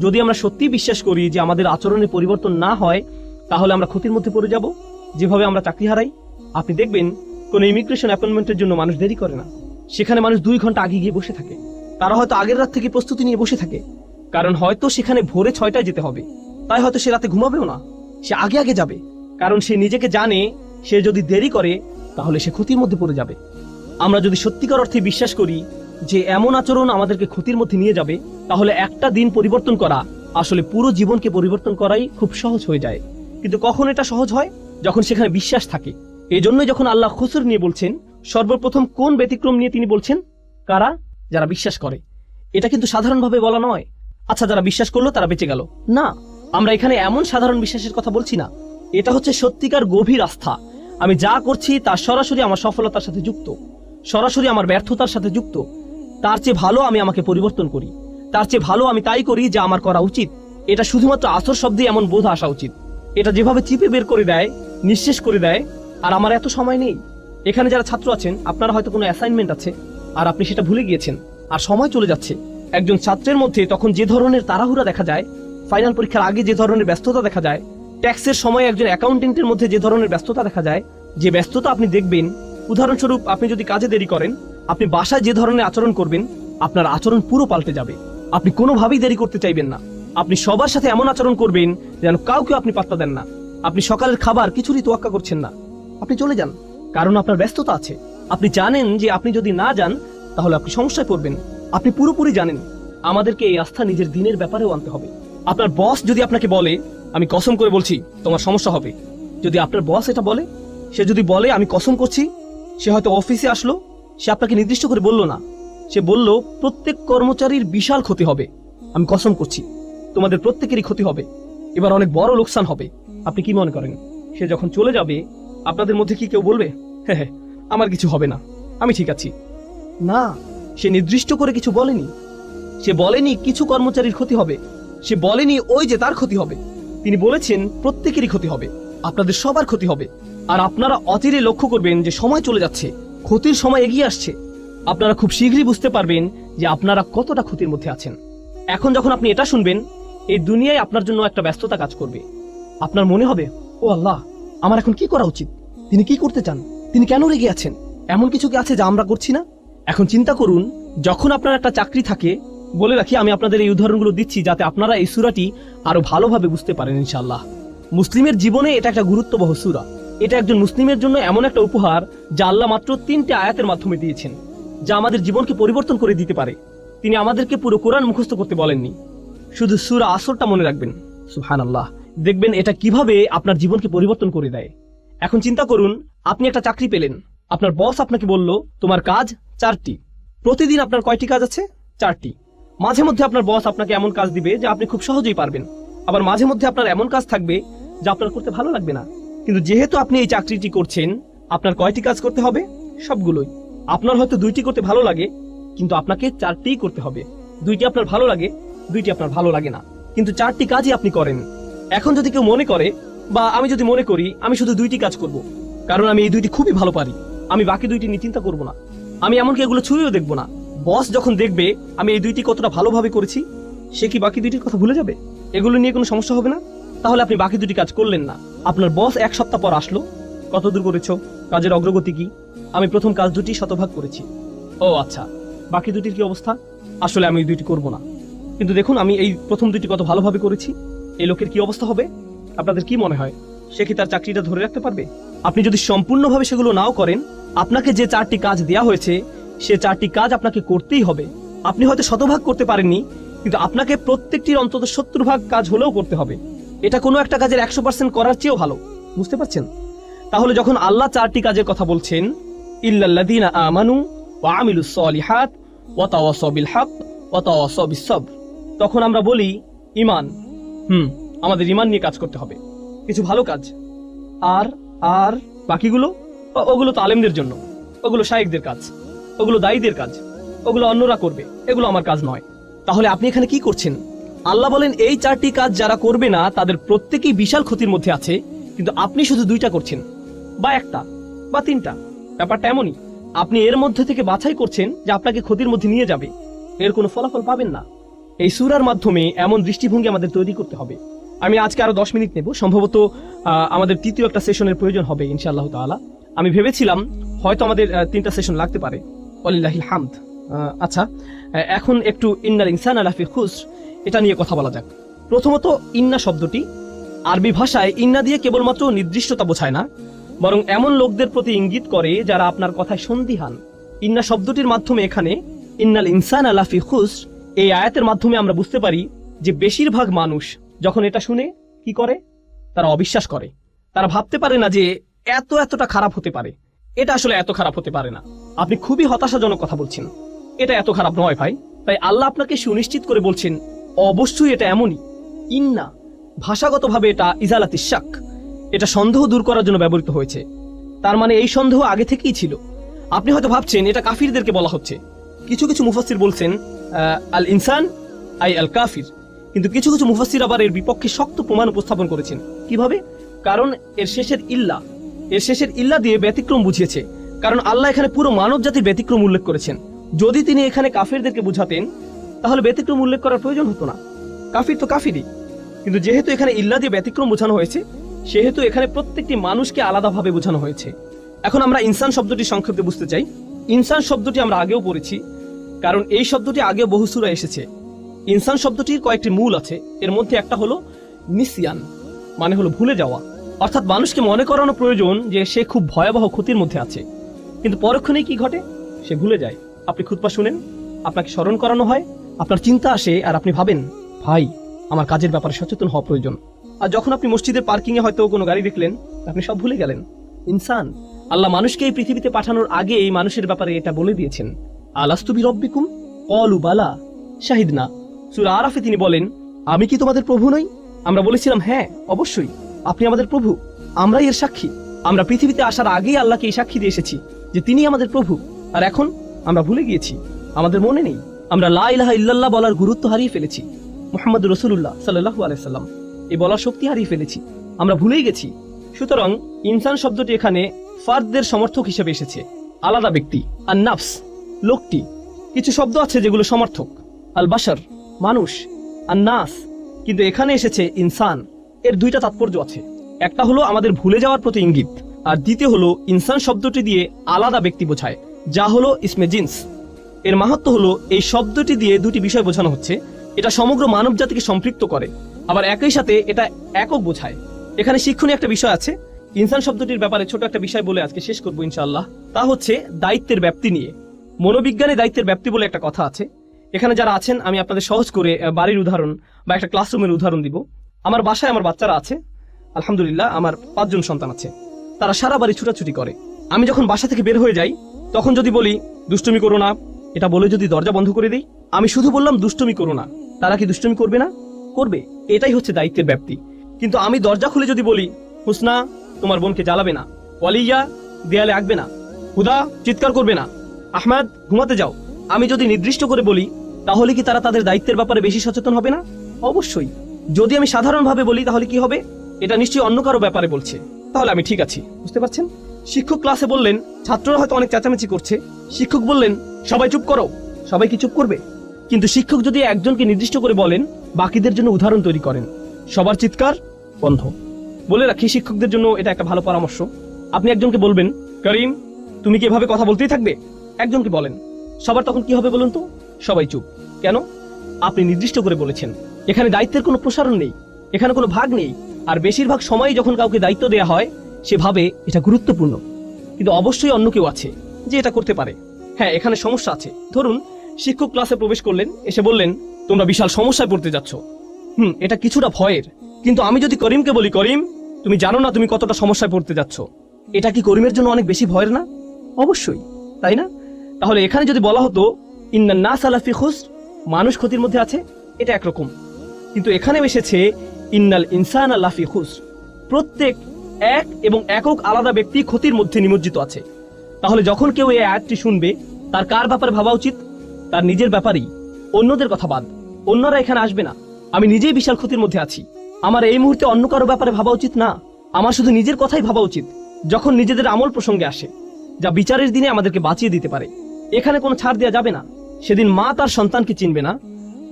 যদি আমরা সত্যি বিশ্বাস করি যে আমাদের আচরণে পরিবর্তন না হয় তাহলে আমরা ক্ষতির মধ্যে পড়ে যাব, যেভাবে আমরা চাকরি হারাই। আপনি দেখবেন কোনো ইমিগ্রেশন অ্যাপয়েন্টমেন্টের জন্য মানুষ দেরি করে না, সেখানে মানুষ 2 ঘন্টা আগে গিয়ে বসে থাকে। তারা হয়তো আগের রাত থেকে প্রস্তুতি নিয়ে বসে থাকে, কারণ হয়তো সেখানে ভোরে 6টায় যেতে হবে, তাই হয়তো সে রাতে ঘুমাবেও না, সে আগে আগে যাবে, কারণ সে নিজেকে জানে সে যদি দেরি করে তাহলে সে ক্ষতির মধ্যে পড়ে যাবে। আমরা যদি সত্যিকার অর্থে বিশ্বাস করি যে এমন আচরণ আমাদেরকে ক্ষতির মধ্যে নিয়ে যাবে, তাহলে একটা দিন পরিবর্তন করা আসলে পুরো জীবনকে পরিবর্তন করাই খুব সহজ হয়ে যায়। কিন্তু কখন এটা সহজ হয়? যখন সেখানে বিশ্বাস থাকে। এই জন্যই যখন আল্লাহ খুসর নিয়ে বলছেন, সর্বপ্রথম কোন ব্যতিক্রম নিয়ে তিনি বলছেন? কারা? যারা বিশ্বাস করে। এটা কিন্তু সাধারণভাবে বলা নয়, আচ্ছা যারা বিশ্বাস করলো তারা বেঁচে গেল, না। আমরা এখানে এমন সাধারণ বিশ্বাসের কথা বলছি না, এটা হচ্ছে সত্যিকার গভীর আস্থা। আমি যা করছি তা সরাসরি আমার সফলতার সাথে যুক্ত, সরাসরি আমার ব্যর্থতার সাথে যুক্ত। তার চেয়ে ভালো আমি আমাকে পরিবর্তন করি, তার চেয়ে ভালো আমি তাই করি যা আমার করা উচিত। এটা শুধুমাত্র আসর শব্দে এমন বোধ আসা উচিত। এটা যেভাবে চিপে বের করে দেয়, নিঃশেষ করে দেয়। আর আমার এত সময় নেই। এখানে যারা ছাত্র আছেন, আপনারা হয়তো কোনো অ্যাসাইনমেন্ট আছে আর আপনি সেটা ভুলে গিয়েছেন, আর সময় চলে যাচ্ছে। একজন ছাত্রের মধ্যে তখন যে ধরনের তাড়াহুড়া দেখা যায়, ফাইনাল পরীক্ষার আগে যে ধরনের ব্যস্ততা দেখা যায়, ট্যাক্সের সময় একজন অ্যাকাউন্টেন্টের মধ্যে যে ধরনের ব্যস্ততা দেখা যায়, যে ব্যস্ততা আপনি দেখবেন, উদাহরণস্বরূপ আপনি যদি কাজে দেরি করেন, আপনি বাসায় যে ধরনের আচরণ করবেন, আপনার আচরণ পুরো পাল্টে যাবে। আপনি কোনোভাবেই দেরি করতে চাইবেন না। আপনি সবার সাথে এমন আচরণ করবেন যেন কাউকে আপনি পাত্তা দেন না। আপনি সকালের খাবার কিছুরই তোয়াক্কা করছেন না, আপনি চলে যান, কারণ আপনার ব্যস্ততা আছে। আপনি জানেন যে আপনি যদি না যান তাহলে আপনি সমস্যায় পড়বেন। আপনি পুরোপুরি জানেন। আমাদেরকে এই আস্থা নিজের দিনের ব্যাপারেও আনতে হবে। আপনার বস যদি আপনাকে বলে, আমি কসম করে বলছি তোমার সমস্যা হবে, যদি আপনার বস এটা বলে, সে যদি বলে আমি কসম করছি, সে হয়তো অফিসে আসলো, সে আপনাকে নির্দিষ্ট করে বলল না, সে বলল প্রত্যেক কর্মচারীর বিশাল ক্ষতি হবে, আমি কসম করছি তোমাদের প্রত্যেকেরই ক্ষতি হবে, এবার অনেক বড় লোকসান হবে। আপনি কি মনে করেন সে যখন চলে যাবে আপনাদের মধ্যে কি কেউ বলবে, হ্যাঁ হ্যাঁ আমার কিছু হবে না, আমি ঠিক আছি? না, সে নির্দিষ্ট করে কিছু বলেনি। সে বলেনি কিছু কর্মচারীর ক্ষতি হবে, সে বলেনি ওই যে তার ক্ষতি হবে। তিনি বলেছেন প্রত্যেকেরই ক্ষতি হবে, আপনাদের সবার ক্ষতি হবে। আর আপনারা অচিরে লক্ষ্য করবেন যে সময় চলে যাচ্ছে, ক্ষতির সময় এগিয়ে আসছে। আপনারা খুব শীঘ্রই বুঝতে পারবেন যে আপনারা কতটা ক্ষতির মধ্যে আছেন। এখন যখন আপনি এটা শুনবেন, এই দুনিয়ায় আপনার জন্য একটা ব্যস্ততা কাজ করবে। আপনার মনে হবে, ও আল্লাহ, আমার এখন কি করা উচিত? তিনি কি করতে চান? তিনি কেন রেগে আছেন? এমন কিছু কি আছে যা আমরা করছি না? এখন চিন্তা করুন, যখন আপনার একটা চাকরি থাকে, বলে রাখি আমি আপনাদের এই উদাহরণগুলো দিচ্ছি যাতে আপনারা এই সূরাটি আরো ভালোভাবে বুঝতে পারেন ইনশাআল্লাহ। মুসলিমের জীবনে এটা একটা গুরুত্ববহ সূরা। এটা একজন মুসলিমের জন্য এমন একটা উপহার যা আল্লাহ মাত্র 3টে আয়াতের মাধ্যমে দিয়েছেন, যা আমাদের জীবনকে পরিবর্তন করে দিতে পারে। তিনি আমাদেরকে পুরো কোরআন মুখস্থ করতে বলেননি, শুধু সূরা আসরটা মনে রাখবেন। সুবহানাল্লাহ, দেখবেন এটা কিভাবে আপনার জীবনকে পরিবর্তন করে দেয়। এখন চিন্তা করুন, আপনি একটা চাকরি পেলেন, আপনার বস আপনাকে বলল তোমার কাজ 4টি। প্রতিদিন আপনার কয়টি কাজ আছে? 4টি। মাঝে মধ্যে আপনার বস আপনাকে এমন কাজ দিবে যা আপনি খুব সহজেই পারবেন, আবার মাঝে মধ্যে আপনার এমন কাজ থাকবে যা আপনার করতে ভালো লাগবে না। কিন্তু যেহেতু আপনি এই চাকরিটি করছেন, আপনার কয়টি কাজ করতে হবে? সবগুলোই। আপনার হয়তো 2টি করতে ভালো লাগে, কিন্তু আপনাকে 4টিই করতে হবে। 2টি আপনার ভালো লাগে, 2টি আপনার ভালো লাগে না, কিন্তু 4টি কাজই আপনি করেন। এখন যদি কেউ মনে করে, বা আমি যদি মনে করি আমি শুধু 2টি কাজ করব, কারণ আমি এই 2টি খুবই ভালো পারি, আমি বাকি 2টি নিয়ে চিন্তা করব না, আমি এমনকি এগুলো ছুঁয়েও দেখব না। বস যখন দেখবে আমি এই 2টি কতটা ভালোভাবে করেছি, সে কি বাকি 2টির কথা ভুলে যাবে? এগুলো নিয়ে কোনো সমস্যা হবে না? তাহলে আপনি বাকি 2টি কাজ করলেন না। আপনার বস 1 সপ্তাহ পর আসলো, কত দূর করেছো, কাজের অগ্রগতি কি? আমি প্রথম কাজ 2টি শতভাগ করেছি। ও আচ্ছা, বাকি 2টির কি অবস্থা? আসলে আমি এই 2টি করব না, কিন্তু দেখুন আমি এই প্রথম 2টি কত ভালোভাবে করেছি। এই লোকের কি অবস্থা হবে? আপনাদের কি মনে হয়, সে কি তার চাকরিটা ধরে রাখতে পারবে? আপনি যদি সম্পূর্ণভাবে সেগুলো নাও করেন, আপনাকে যে 4টি কাজ দেয়া হয়েছে সে 4টি কাজ আপনাকে করতেই হবে। আপনি হয়তো শতভাগ করতে পারেননি, কিন্তু আপনাকে প্রত্যেকটির অন্তত 70 ভাগ কাজ হলেও করতে হবে। এটা কোনো একটা কাজের 100% করার চেয়েও ভালো। বুঝতে পারছেন? তাহলে যখন আল্লাহ 4টি কাজের কথা বলছেন, ইল্লাল্লাযীনা আমানু ওয়া আমিলুস সলিহাত ওয়া তাওয়াসাউ বিল হক ওয়া তাওয়াসাউ বিস সবর, তখন আমরা বলি ঈমান। আমাদের ঈমান নিয়ে কাজ করতে হবে, কিছু ভালো কাজ। আর আর বাকিগুলো, ওগুলো তো আলেমদের জন্য, ওগুলো শায়েখদের কাজ, ওগুলো দায়ীদের কাজ, ওগুলো অন্যরা করবে, এগুলো আমার কাজ নয়। তাহলে আপনি এখানে কি করছেন? আল্লাহ বলেন এই 4টি কাজ যারা করবে না তাদের প্রত্যেকেই বিশাল ক্ষতির মধ্যে আছে, কিন্তু আপনি শুধু 2টা করছেন, বা 1টা বা 3টা। ব্যাপারটা এমনই, আপনি এর মধ্যে থেকে বাছাই করছেন যে আপনাকে ক্ষতির মধ্যে নিয়ে যাবে, এর কোনো ফলাফল পাবেন না। এই সূরার মাধ্যমে এমন দৃষ্টিভঙ্গি আমাদের তৈরি করতে হবে। আমি আজকে আরো 10 মিনিট নেব, সম্ভবত আমাদের তৃতীয় একটা সেশনের প্রয়োজন হবে ইনশাআল্লাহ তাআলা। আমি ভেবেছিলাম হয়তো আমাদের 3টা সেশন লাগতে পারে, ওয়ালিল্লাহিল হামদ। আচ্ছা, এখন একটু ইন্নাল ইনসানা লাফি খুসর এটা নিয়ে কথা বলা যাক। প্রথমত, ইন্না শব্দটি আরবি ভাষায় ইন্না দিয়ে কেবলমাত্র নির্দিষ্টতা বোঝায় না, বরং এমন লোকদের প্রতি ইঙ্গিত করে যারা আপনার কথায় সন্দিহান। ইন্না শব্দটির মাধ্যমে এখানে ইন্নাল ইনসানা লাফি খুসর এই আয়াতের মাধ্যমে আমরা বুঝতে পারি যে বেশিরভাগ মানুষ যখন এটা শুনে কি করে? তারা অবিশ্বাস করে। তারা ভাবতে পারে না যে এতটা খারাপ হতে পারে। এটা আসলে এত খারাপ হতে পারে না। আপনি খুবই হতাশাজনক কথা বলছেন, এটা এত খারাপ নয় ভাই। তাই আল্লাহ আপনাকে সুনিশ্চিত করে বলছেন অবশ্যই এটা এমনই। ইন্না ভাষাগতভাবে এটা ইজালাতিশ শাক, এটা সন্দেহ দূর করার জন্য ব্যবহৃত হয়েছে। তার মানে এই সন্দেহ আগে থেকেই ছিল। আপনি হয়তো ভাবছেন এটা কাফিরদেরকে বলা হচ্ছে। কিছু কিছু মুফাসসির বলছেন আল ইনসান আই আল কাফির, কিন্তু কিছু কিছু মুফাসসির আবার এর বিপক্ষে শক্ত প্রমাণ উপস্থাপন করেছেন। কিভাবে? কারণ এর শেষের ইল্লা দিয়ে ব্যতিক্রম বুঝিয়েছে। কারণ আল্লাহ এখানে পুরো মানব জাতির ব্যতিক্রম উল্লেখ করেছেন। যদি তিনি এখানে কাফিরদেরকে বুঝাতেন তাহলে ব্যতিক্রম উল্লেখ করার প্রয়োজন হতো না। কাফির তো কাফিরই, কিন্তু যেহেতু এখানে ইল্লা দিয়ে ব্যতিক্রম বোঝানো হয়েছে, সেহেতু এখানে প্রত্যেকটি মানুষকে আলাদাভাবে বোঝানো হয়েছে। এখন আমরা ইনসান শব্দটি সংক্ষেপে বুঝতে চাই। ইনসান শব্দটি আমরা আগেও পড়েছি, কারণ এই শব্দটি আগেও বহু সূরায় এসেছে। ইনসান শব্দটির কয়েকটি মূল আছে, এর মধ্যে একটা হলো নিসিয়ান, মানে হলো ভুলে যাওয়া। অর্থাৎ মানুষকে মনে করানো প্রয়োজন যে সে খুব ভয়াবহ ক্ষতির মধ্যে আছে, কিন্তু পরক্ষণেই কি ঘটে? সে ভুলে যায়। আপনি খুতবা শুনেন, আপনাকে স্মরণ করানো হয়, আপনার চিন্তা আসে, আর আপনি ভাবেন ভাই আমার কাজের ব্যাপারে সচেতন হওয়া প্রয়োজন। আর যখন আপনি মসজিদের পার্কিং এ হয়তো কোনো গাড়ি দেখলেন, আপনি সব ভুলে গেলেন। ইনসান। আল্লাহ মানুষকে এই পৃথিবীতে পাঠানোর আগে এই মানুষের ব্যাপারে এটা বলে দিয়েছেন, আলাস্তু বিরব্বিকুম ক্বালু বালা শাহিদনা। সূরা আরাফে তিনি বলেন, আমি কি তোমাদের প্রভু নই? আমরা বলেছিলাম হ্যাঁ অবশ্যই আপনি আমাদের প্রভু, আমরাই এর সাক্ষী। আমরা পৃথিবীতে আসার আগেই আল্লাহকে এই সাক্ষী দিয়ে এসেছি যে তিনি আমাদের প্রভু। আর এখন আমরা ভুলে গিয়েছি, আমাদের মনে নেই। আমরা লা ইলাহা ইল্লাল্লাহ বলার গুরুত্ব হারিয়ে ফেলেছি। মুহাম্মদুর রাসূলুল্লাহ সাল্লাল্লাহু আলাইহি সাল্লাম এই বলার শক্তি হারিয়ে ফেলেছি, আমরা ভুলেই গেছি। সুতরাং ইনসান শব্দটি এখানে ফার্দদের সমর্থক হিসেবে এসেছে, আলাদা ব্যক্তি। আর নাফস লোকটি। কিছু শব্দ আছে যেগুলো সমর্থক, আল বাশার মানুষ, আর নাস, কিন্তু এখানে এসেছে ইনসান। এর 2টা তাৎপর্য আছে। একটা হলো আমাদের ভুলে যাওয়ার প্রতি ইঙ্গিত, আর দ্বিতীয় হলো ইনসান শব্দটি দিয়ে আলাদা ব্যক্তি বোঝায়, যা হলো ইসমে জিন্স। এর মাহাত্ম্য হলো এই শব্দটি দিয়ে 2টি বিষয় বোঝানো হচ্ছে। এটা সমগ্র মানব জাতিকে সম্পৃক্ত করে, আবার একই সাথে এটা একক বোঝায়। এখানে শিক্ষণীয় একটা বিষয় আছে। ইনসান শব্দটির ব্যাপারে ছোট একটা বিষয় বলে আজকে শেষ করবো ইনশাআল্লাহ। তা হচ্ছে দায়িত্বের ব্যাপ্তি নিয়ে। মনোবিজ্ঞানে দায়িত্বের ব্যাপ্তি বলে একটা কথা আছে। এখানে যারা আছেন আমি আপনাদের সহজ করে বাড়ির উদাহরণ বা একটা ক্লাসরুমের উদাহরণ দিব। আমার বাসায় আমার বাচ্চারা আছে, আলহামদুলিল্লাহ আমার 5 জন সন্তান আছে। তারা সারা বাড়ি ছুটাছুটি করে। আমি যখন বাসা থেকে বের হয়ে যাই তখন যদি বলি দুষ্টুমি করো না, এটা বলে যদি দরজা বন্ধ করে দিই, আমি শুধু বললাম দুষ্টুমি করো না, তারা কি দুষ্টুমি করবে না? করবে। এটাই হচ্ছে দায়িত্বের ব্যাপ্তি। কিন্তু আমি দরজা খুলে যদি বলি হুসনা তোমার বোনকে জ্বালাবে না, ওয়ালিয়া দেয়ালে আঁকবে না, হুদা চিৎকার করবে না, আহমেদ ঘুমাতে যাও, আমি যদি নির্দিষ্ট করে বলি, তাহলে কি তারা তাদের দায়িত্বের ব্যাপারে বেশি সচেতন হবে না? অবশ্যই। যদি আমি সাধারণভাবে বলি তাহলে কি হবে? এটা নিশ্চয়ই অন্য কারো ব্যাপারে বলছে, তাহলে আমি ঠিক আছি। বুঝতে পারছেন? শিক্ষক ক্লাসে বললেন, ছাত্ররা হয়তো অনেক চেঁচামেচি করছে, শিক্ষক বললেন সবাই চুপ করো, সবাই কি চুপ করবে? কিন্তু শিক্ষক যদি একজনকে নির্দিষ্ট করে বলেন, বাকিদের জন্য উদাহরণ তৈরি করেন, সবার চিৎকার বন্ধ। বলে রাখি শিক্ষকদের জন্য এটা একটা ভালো পরামর্শ। আপনি একজনকে বলবেন, করিম তুমি কি এভাবে কথা বলতেই থাকবে? একজনকে বলেন, সবার তখন কি হবে বলুন তো? সবাই চুপ। কেন? আপনি নির্দিষ্ট করে বলেছেন। এখানে দায়িত্বের কোনো প্রসারণ নেই, এখানে কোনো ভাগ নেই। আর বেশিরভাগ সময়ই যখন কাউকে দায়িত্ব দেয়া হয় সে ভাবে এটা গুরুত্বপূর্ণ, কিন্তু অবশ্যই অন্য কেউ আছে যে এটা করতে পারে। হ্যাঁ, এখানে সমস্যা আছে। ধরুন শিক্ষক ক্লাসে প্রবেশ করলেন, এসে বললেন তোমরা বিশাল সমস্যায় পড়তে যাচ্ছ। এটা কিছুটা ভয়ের, কিন্তু আমি যদি করিমকে বলি, করিম তুমি জানো না তুমি কতটা সমস্যায় পড়তে যাচ্ছ, এটা কি করিমের জন্য অনেক বেশি ভয়ের না? অবশ্যই, তাই না? তাহলে এখানে যদি বলা হতো ইন্নান নাস আলা ফি খুসর, মানুষ ক্ষতির মধ্যে আছে, এটা একরকম। কিন্তু এখানে এসেছে ইন্নাল ইনসানা লাফি খুসর, প্রত্যেক এক এবং একক আলাদা ব্যক্তি ক্ষতির মধ্যে নিমজ্জিত আছে। তাহলে যখন কেউ এই আয়াতটি শুনবে, তার কার ব্যাপারে ভাবা উচিত? তার নিজের ব্যাপারেই। অন্যদের কথা বাদ, অন্যরা এখানে আসবে না। আমি নিজেই বিশাল ক্ষতির মধ্যে আছি, আমার এই মুহূর্তে অন্য কারো ব্যাপারে ভাবা উচিত না, আমার শুধু নিজের কথাই ভাবা উচিত। যখন নিজেদের আমল প্রসঙ্গে আসে, যা বিচারের দিনে আমাদেরকে বাঁচিয়ে দিতে পারে, এখানে কোনো ছাড় দেওয়া যাবে না। সেদিন মা তার সন্তানকে চিনবে না,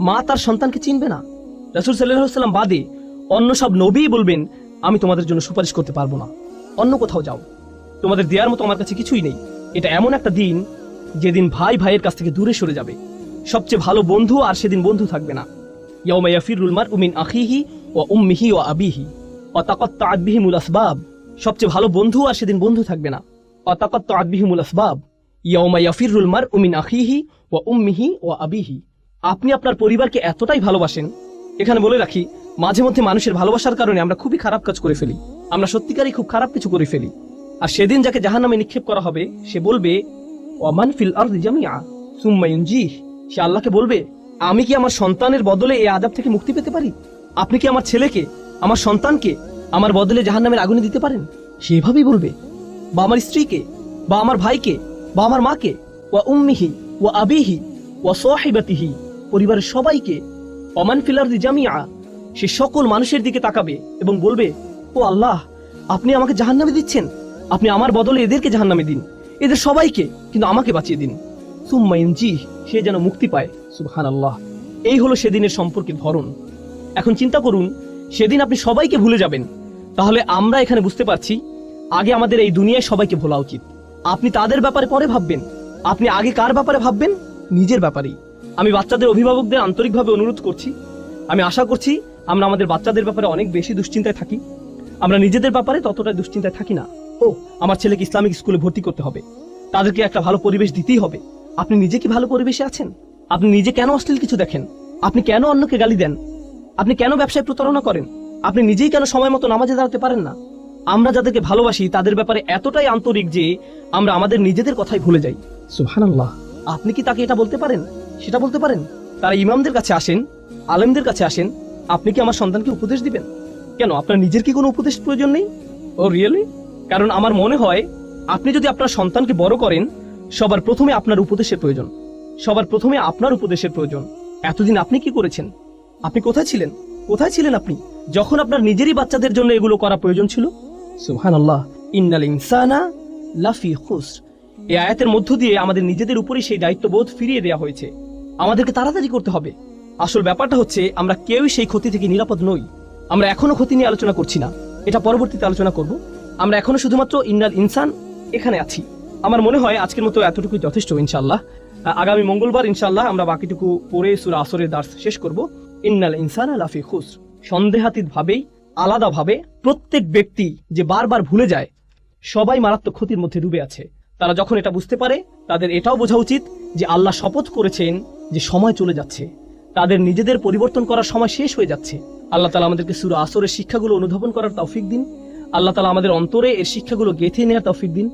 মা তার সন্তানকে চিনবে না। রাসূল সাল্লাল্লাহু আলাইহি ওয়াসাল্লাম বাদে অন্য সব নবী বলবেন আমি তোমাদের জন্য সুপারিশ করতে পারবো না, অন্য কোথাও যাও, তোমাদের দেওয়ার মতো আমার কাছে কিছুই নেই। এটা এমন একটা দিন যেদিন ভাই ভাইয়ের কাছ থেকে দূরে সরে যাবে, সবচেয়ে ভালো বন্ধু আর সেদিন বন্ধু থাকবে না। ইয়াউমা ইয়াফিরুল মারউ মিন আখিহি ওয়া উম্মিহি ওয়া আবিহি ওয়া তাকাত্তাআত বিহিমুল আসবাব, সবচেয়ে ভালো বন্ধু আর সেদিন বন্ধু থাকবে না। ওয়া তাকাত্তাআত বিহিমুল আসবাব ইয়াউমা ইয়াফিরুল মারউ মিন আখিহি ওয়া উম্মিহি ওয়া আবিহি। আপনি আপনার পরিবারকে এতটাই ভালোবাসেন। এখানে বলে রাখি, মাঝে মধ্যে মানুষের ভালোবাসার কারণে আমরা খুবই খারাপ কাজ করে ফেলি, আমরা সত্যিকারই খুব খারাপ কিছু করে ফেলি। আর সেদিন যাকে জাহান্নামে নিক্ষেপ করা হবে, সে বলবে ওয়ামান ফিল আরদি জামিআ সুম্মা ইউনজিহ, সে আল্লাহকে বলবে আমি কি আমার সন্তানের বদলে এই আযাব থেকে মুক্তি পেতে পারি? আপনি কি আমার ছেলেকে, আমার সন্তানকে আমার বদলে জাহান্নামের আগুনে দিতে পারেন? সে এভাবেই বলবে। বা আমার স্ত্রীকে, বা আমার ভাইকে, বা আমার মাকে, ওয়া উম্মিহি ওয়া আবিহি ওয়া সাহিবাতিহি, পরিবারের সবাইকে। ওয়ামান ফিল আরদি জামিআ, সে সকল মানুষের দিকে তাকাবে এবং বলবে ও আল্লাহ, আপনি আমাকে জাহান্নামে দিচ্ছেন, আপনি আমার বদলে এদেরকে জাহান্নামে দিন, এদের সবাইকে, কিন্তু আমাকে বাঁচিয়ে দিন। সুম্মা ইউনজিহ, সে যেন মুক্তি পায়। সুবহানাল্লাহ। এই হলো সেদিনের সম্পর্কের ধরন। এখন চিন্তা করুন, সেদিন আপনি সবাইকে ভুলে যাবেন। তাহলে আমরা এখানে বুঝতে পারছি, আগে আমাদের এই দুনিয়ায় সবাইকে ভোলা উচিত। আপনি তাদের ব্যাপারে পরে ভাববেন, আপনি আগে কার ব্যাপারে ভাববেন? নিজের ব্যাপারেই। আমি বাচ্চাদের অভিভাবকদের আন্তরিকভাবে অনুরোধ করছি, আমি আশা করছি আমরা আমাদের বাচ্চাদের ব্যাপারে অনেক বেশি দুশ্চিন্তায় থাকি, আমরা নিজেদের ব্যাপারে ততটা দুশ্চিন্তায় থাকি না। ও, আমার ছেলেকে ইসলামিক স্কুলে ভর্তি করতে হবে, তাদেরকে একটা ভালো পরিবেশ দিতেই হবে। আপনি নিজে কি ভালো পরিবেশে আছেন? আপনি নিজে কেন অশ্লীল কিছু দেখেন? আপনি কেন অন্যকে গালি দেন? আপনি কেন ব্যবসায় প্রতারণা করেন? আপনি নিজেই কেন সময় মতো নামাজে দাঁড়াতে পারেন না? আমরা যাদেরকে ভালোবাসি তাদের ব্যাপারে এতটাই আন্তরিক যে আমরা আমাদের নিজেদের কথাই ভুলে যাই। সুবহানাল্লাহ। আপনি কি তাকে এটা বলতে পারেন, সেটা বলতে পারেন? তারা ইমামদের কাছে আসেন, আলেমদের কাছে আসেন, আপনি কি আমার সন্তানকে উপদেশ দিবেন? কেন, আপনার নিজের কি কোনো উপদেশ প্রয়োজন নেই? ও রিয়েলি? কারণ আমার মনে হয় আপনি যদি আপনার সন্তানকে বড় করেন, সবার প্রথমে আপনার উপদেশের প্রয়োজন, সবার প্রথমে আপনার উপদেশের প্রয়োজন। এতদিন আপনি কি করেছেন? আপনি কোথায় ছিলেন? কোথায় ছিলেন আপনি যখন আপনার নিজেরই বাচ্চাদের জন্য এগুলো করা প্রয়োজন ছিল? সুবহানাল্লাহ। ইন্নাল ইনসানা লাফি খুসর, এই আয়াতের মধ্য দিয়ে আমাদের নিজেদের উপরই সেই দায়িত্ববোধ ফিরিয়ে দেওয়া হয়েছে। আমাদেরকে তাড়াতাড়ি করতে হবে। আসল ব্যাপারটা হচ্ছে আমরা কেউই সেই ক্ষতি থেকে নিরাপদ নই। আমরা এখনো ক্ষতি নিয়ে আলোচনা করছি না, এটা পরবর্তীতে আলোচনা করব। আমরা এখনো শুধুমাত্র ইন্নাল ইনসান এখানে আছি। আমার মনে হয় আজকের মতো এতটুকুই যথেষ্ট। ইনশাআল্লাহ আগামী মঙ্গলবার ইনশাআল্লাহ আমরা বাকিটুকু পড়ে সূরা আসরের দার্স শেষ করব। ইন্নাল ইনসানা লাফি খুসর, সন্দেহাতীত ভাবেই, আলাদাভাবে প্রত্যেক ব্যক্তি যে বারবার ভুলে যায়, সবাই মারাত্মক ক্ষতির মধ্যে ডুবে আছে। তারা যখন এটা বুঝতে পারে, তাদের এটাও বোঝা উচিত যে আল্লাহ শপথ করেছেন যে সময় চলে যাচ্ছে, তাদের নিজেদের পরিবর্তন করার সময় শেষ হয়ে যাচ্ছে। আল্লাহ তাআলা আমাদেরকে সূরা আসরের শিক্ষাগুলো অনুধাবন করার তৌফিক দিন। আল্লাহ তাআলা আমাদের অন্তরে এর শিক্ষাগুলো গেঁথে নেওয়ার তৌফিক দিন,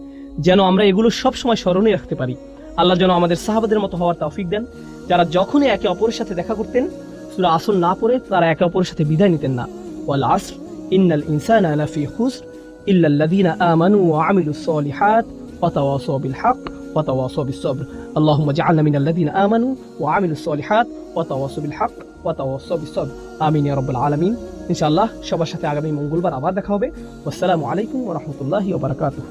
যেন আমরা এগুলো সব সময় স্মরণে রাখতে পারি। আল্লাহ যেন আমাদের সাহাবাদের মতো হওয়ার তৌফিক দেন, যারা যখনই একে অপরের সাথে দেখা করতেন সূরা আসর না পড়ে তারা একে অপরের সাথে বিদায় নিতেন না। ওয়াল আসর ইন্নাল ইনসানা লাফি খুসর ইল্লাল্লাযীনা আমানু ওয়া আমিলুস সালিহাত ওয়া তাওয়াসাউ বিল হক ওয়া তাওয়াসাউ বিস সবর। আল্লাহুম্মা জাআলনা মিনাল্লাযীনা আমানু ওয়া আমিলুস সালিহাত ওয়া তাওয়াসাউ বিল হক ওয়া তাওয়াসাউ বিস সবর। আমিন ইয়া রাব্বাল আলামিন। ইনশাআল্লাহ সবার সাথে আগামী মঙ্গলবার আবার দেখা হবে। আসসালামু আলাইকুম ওয়া রাহমাতুল্লাহি ওয়া বারাকাতুহু।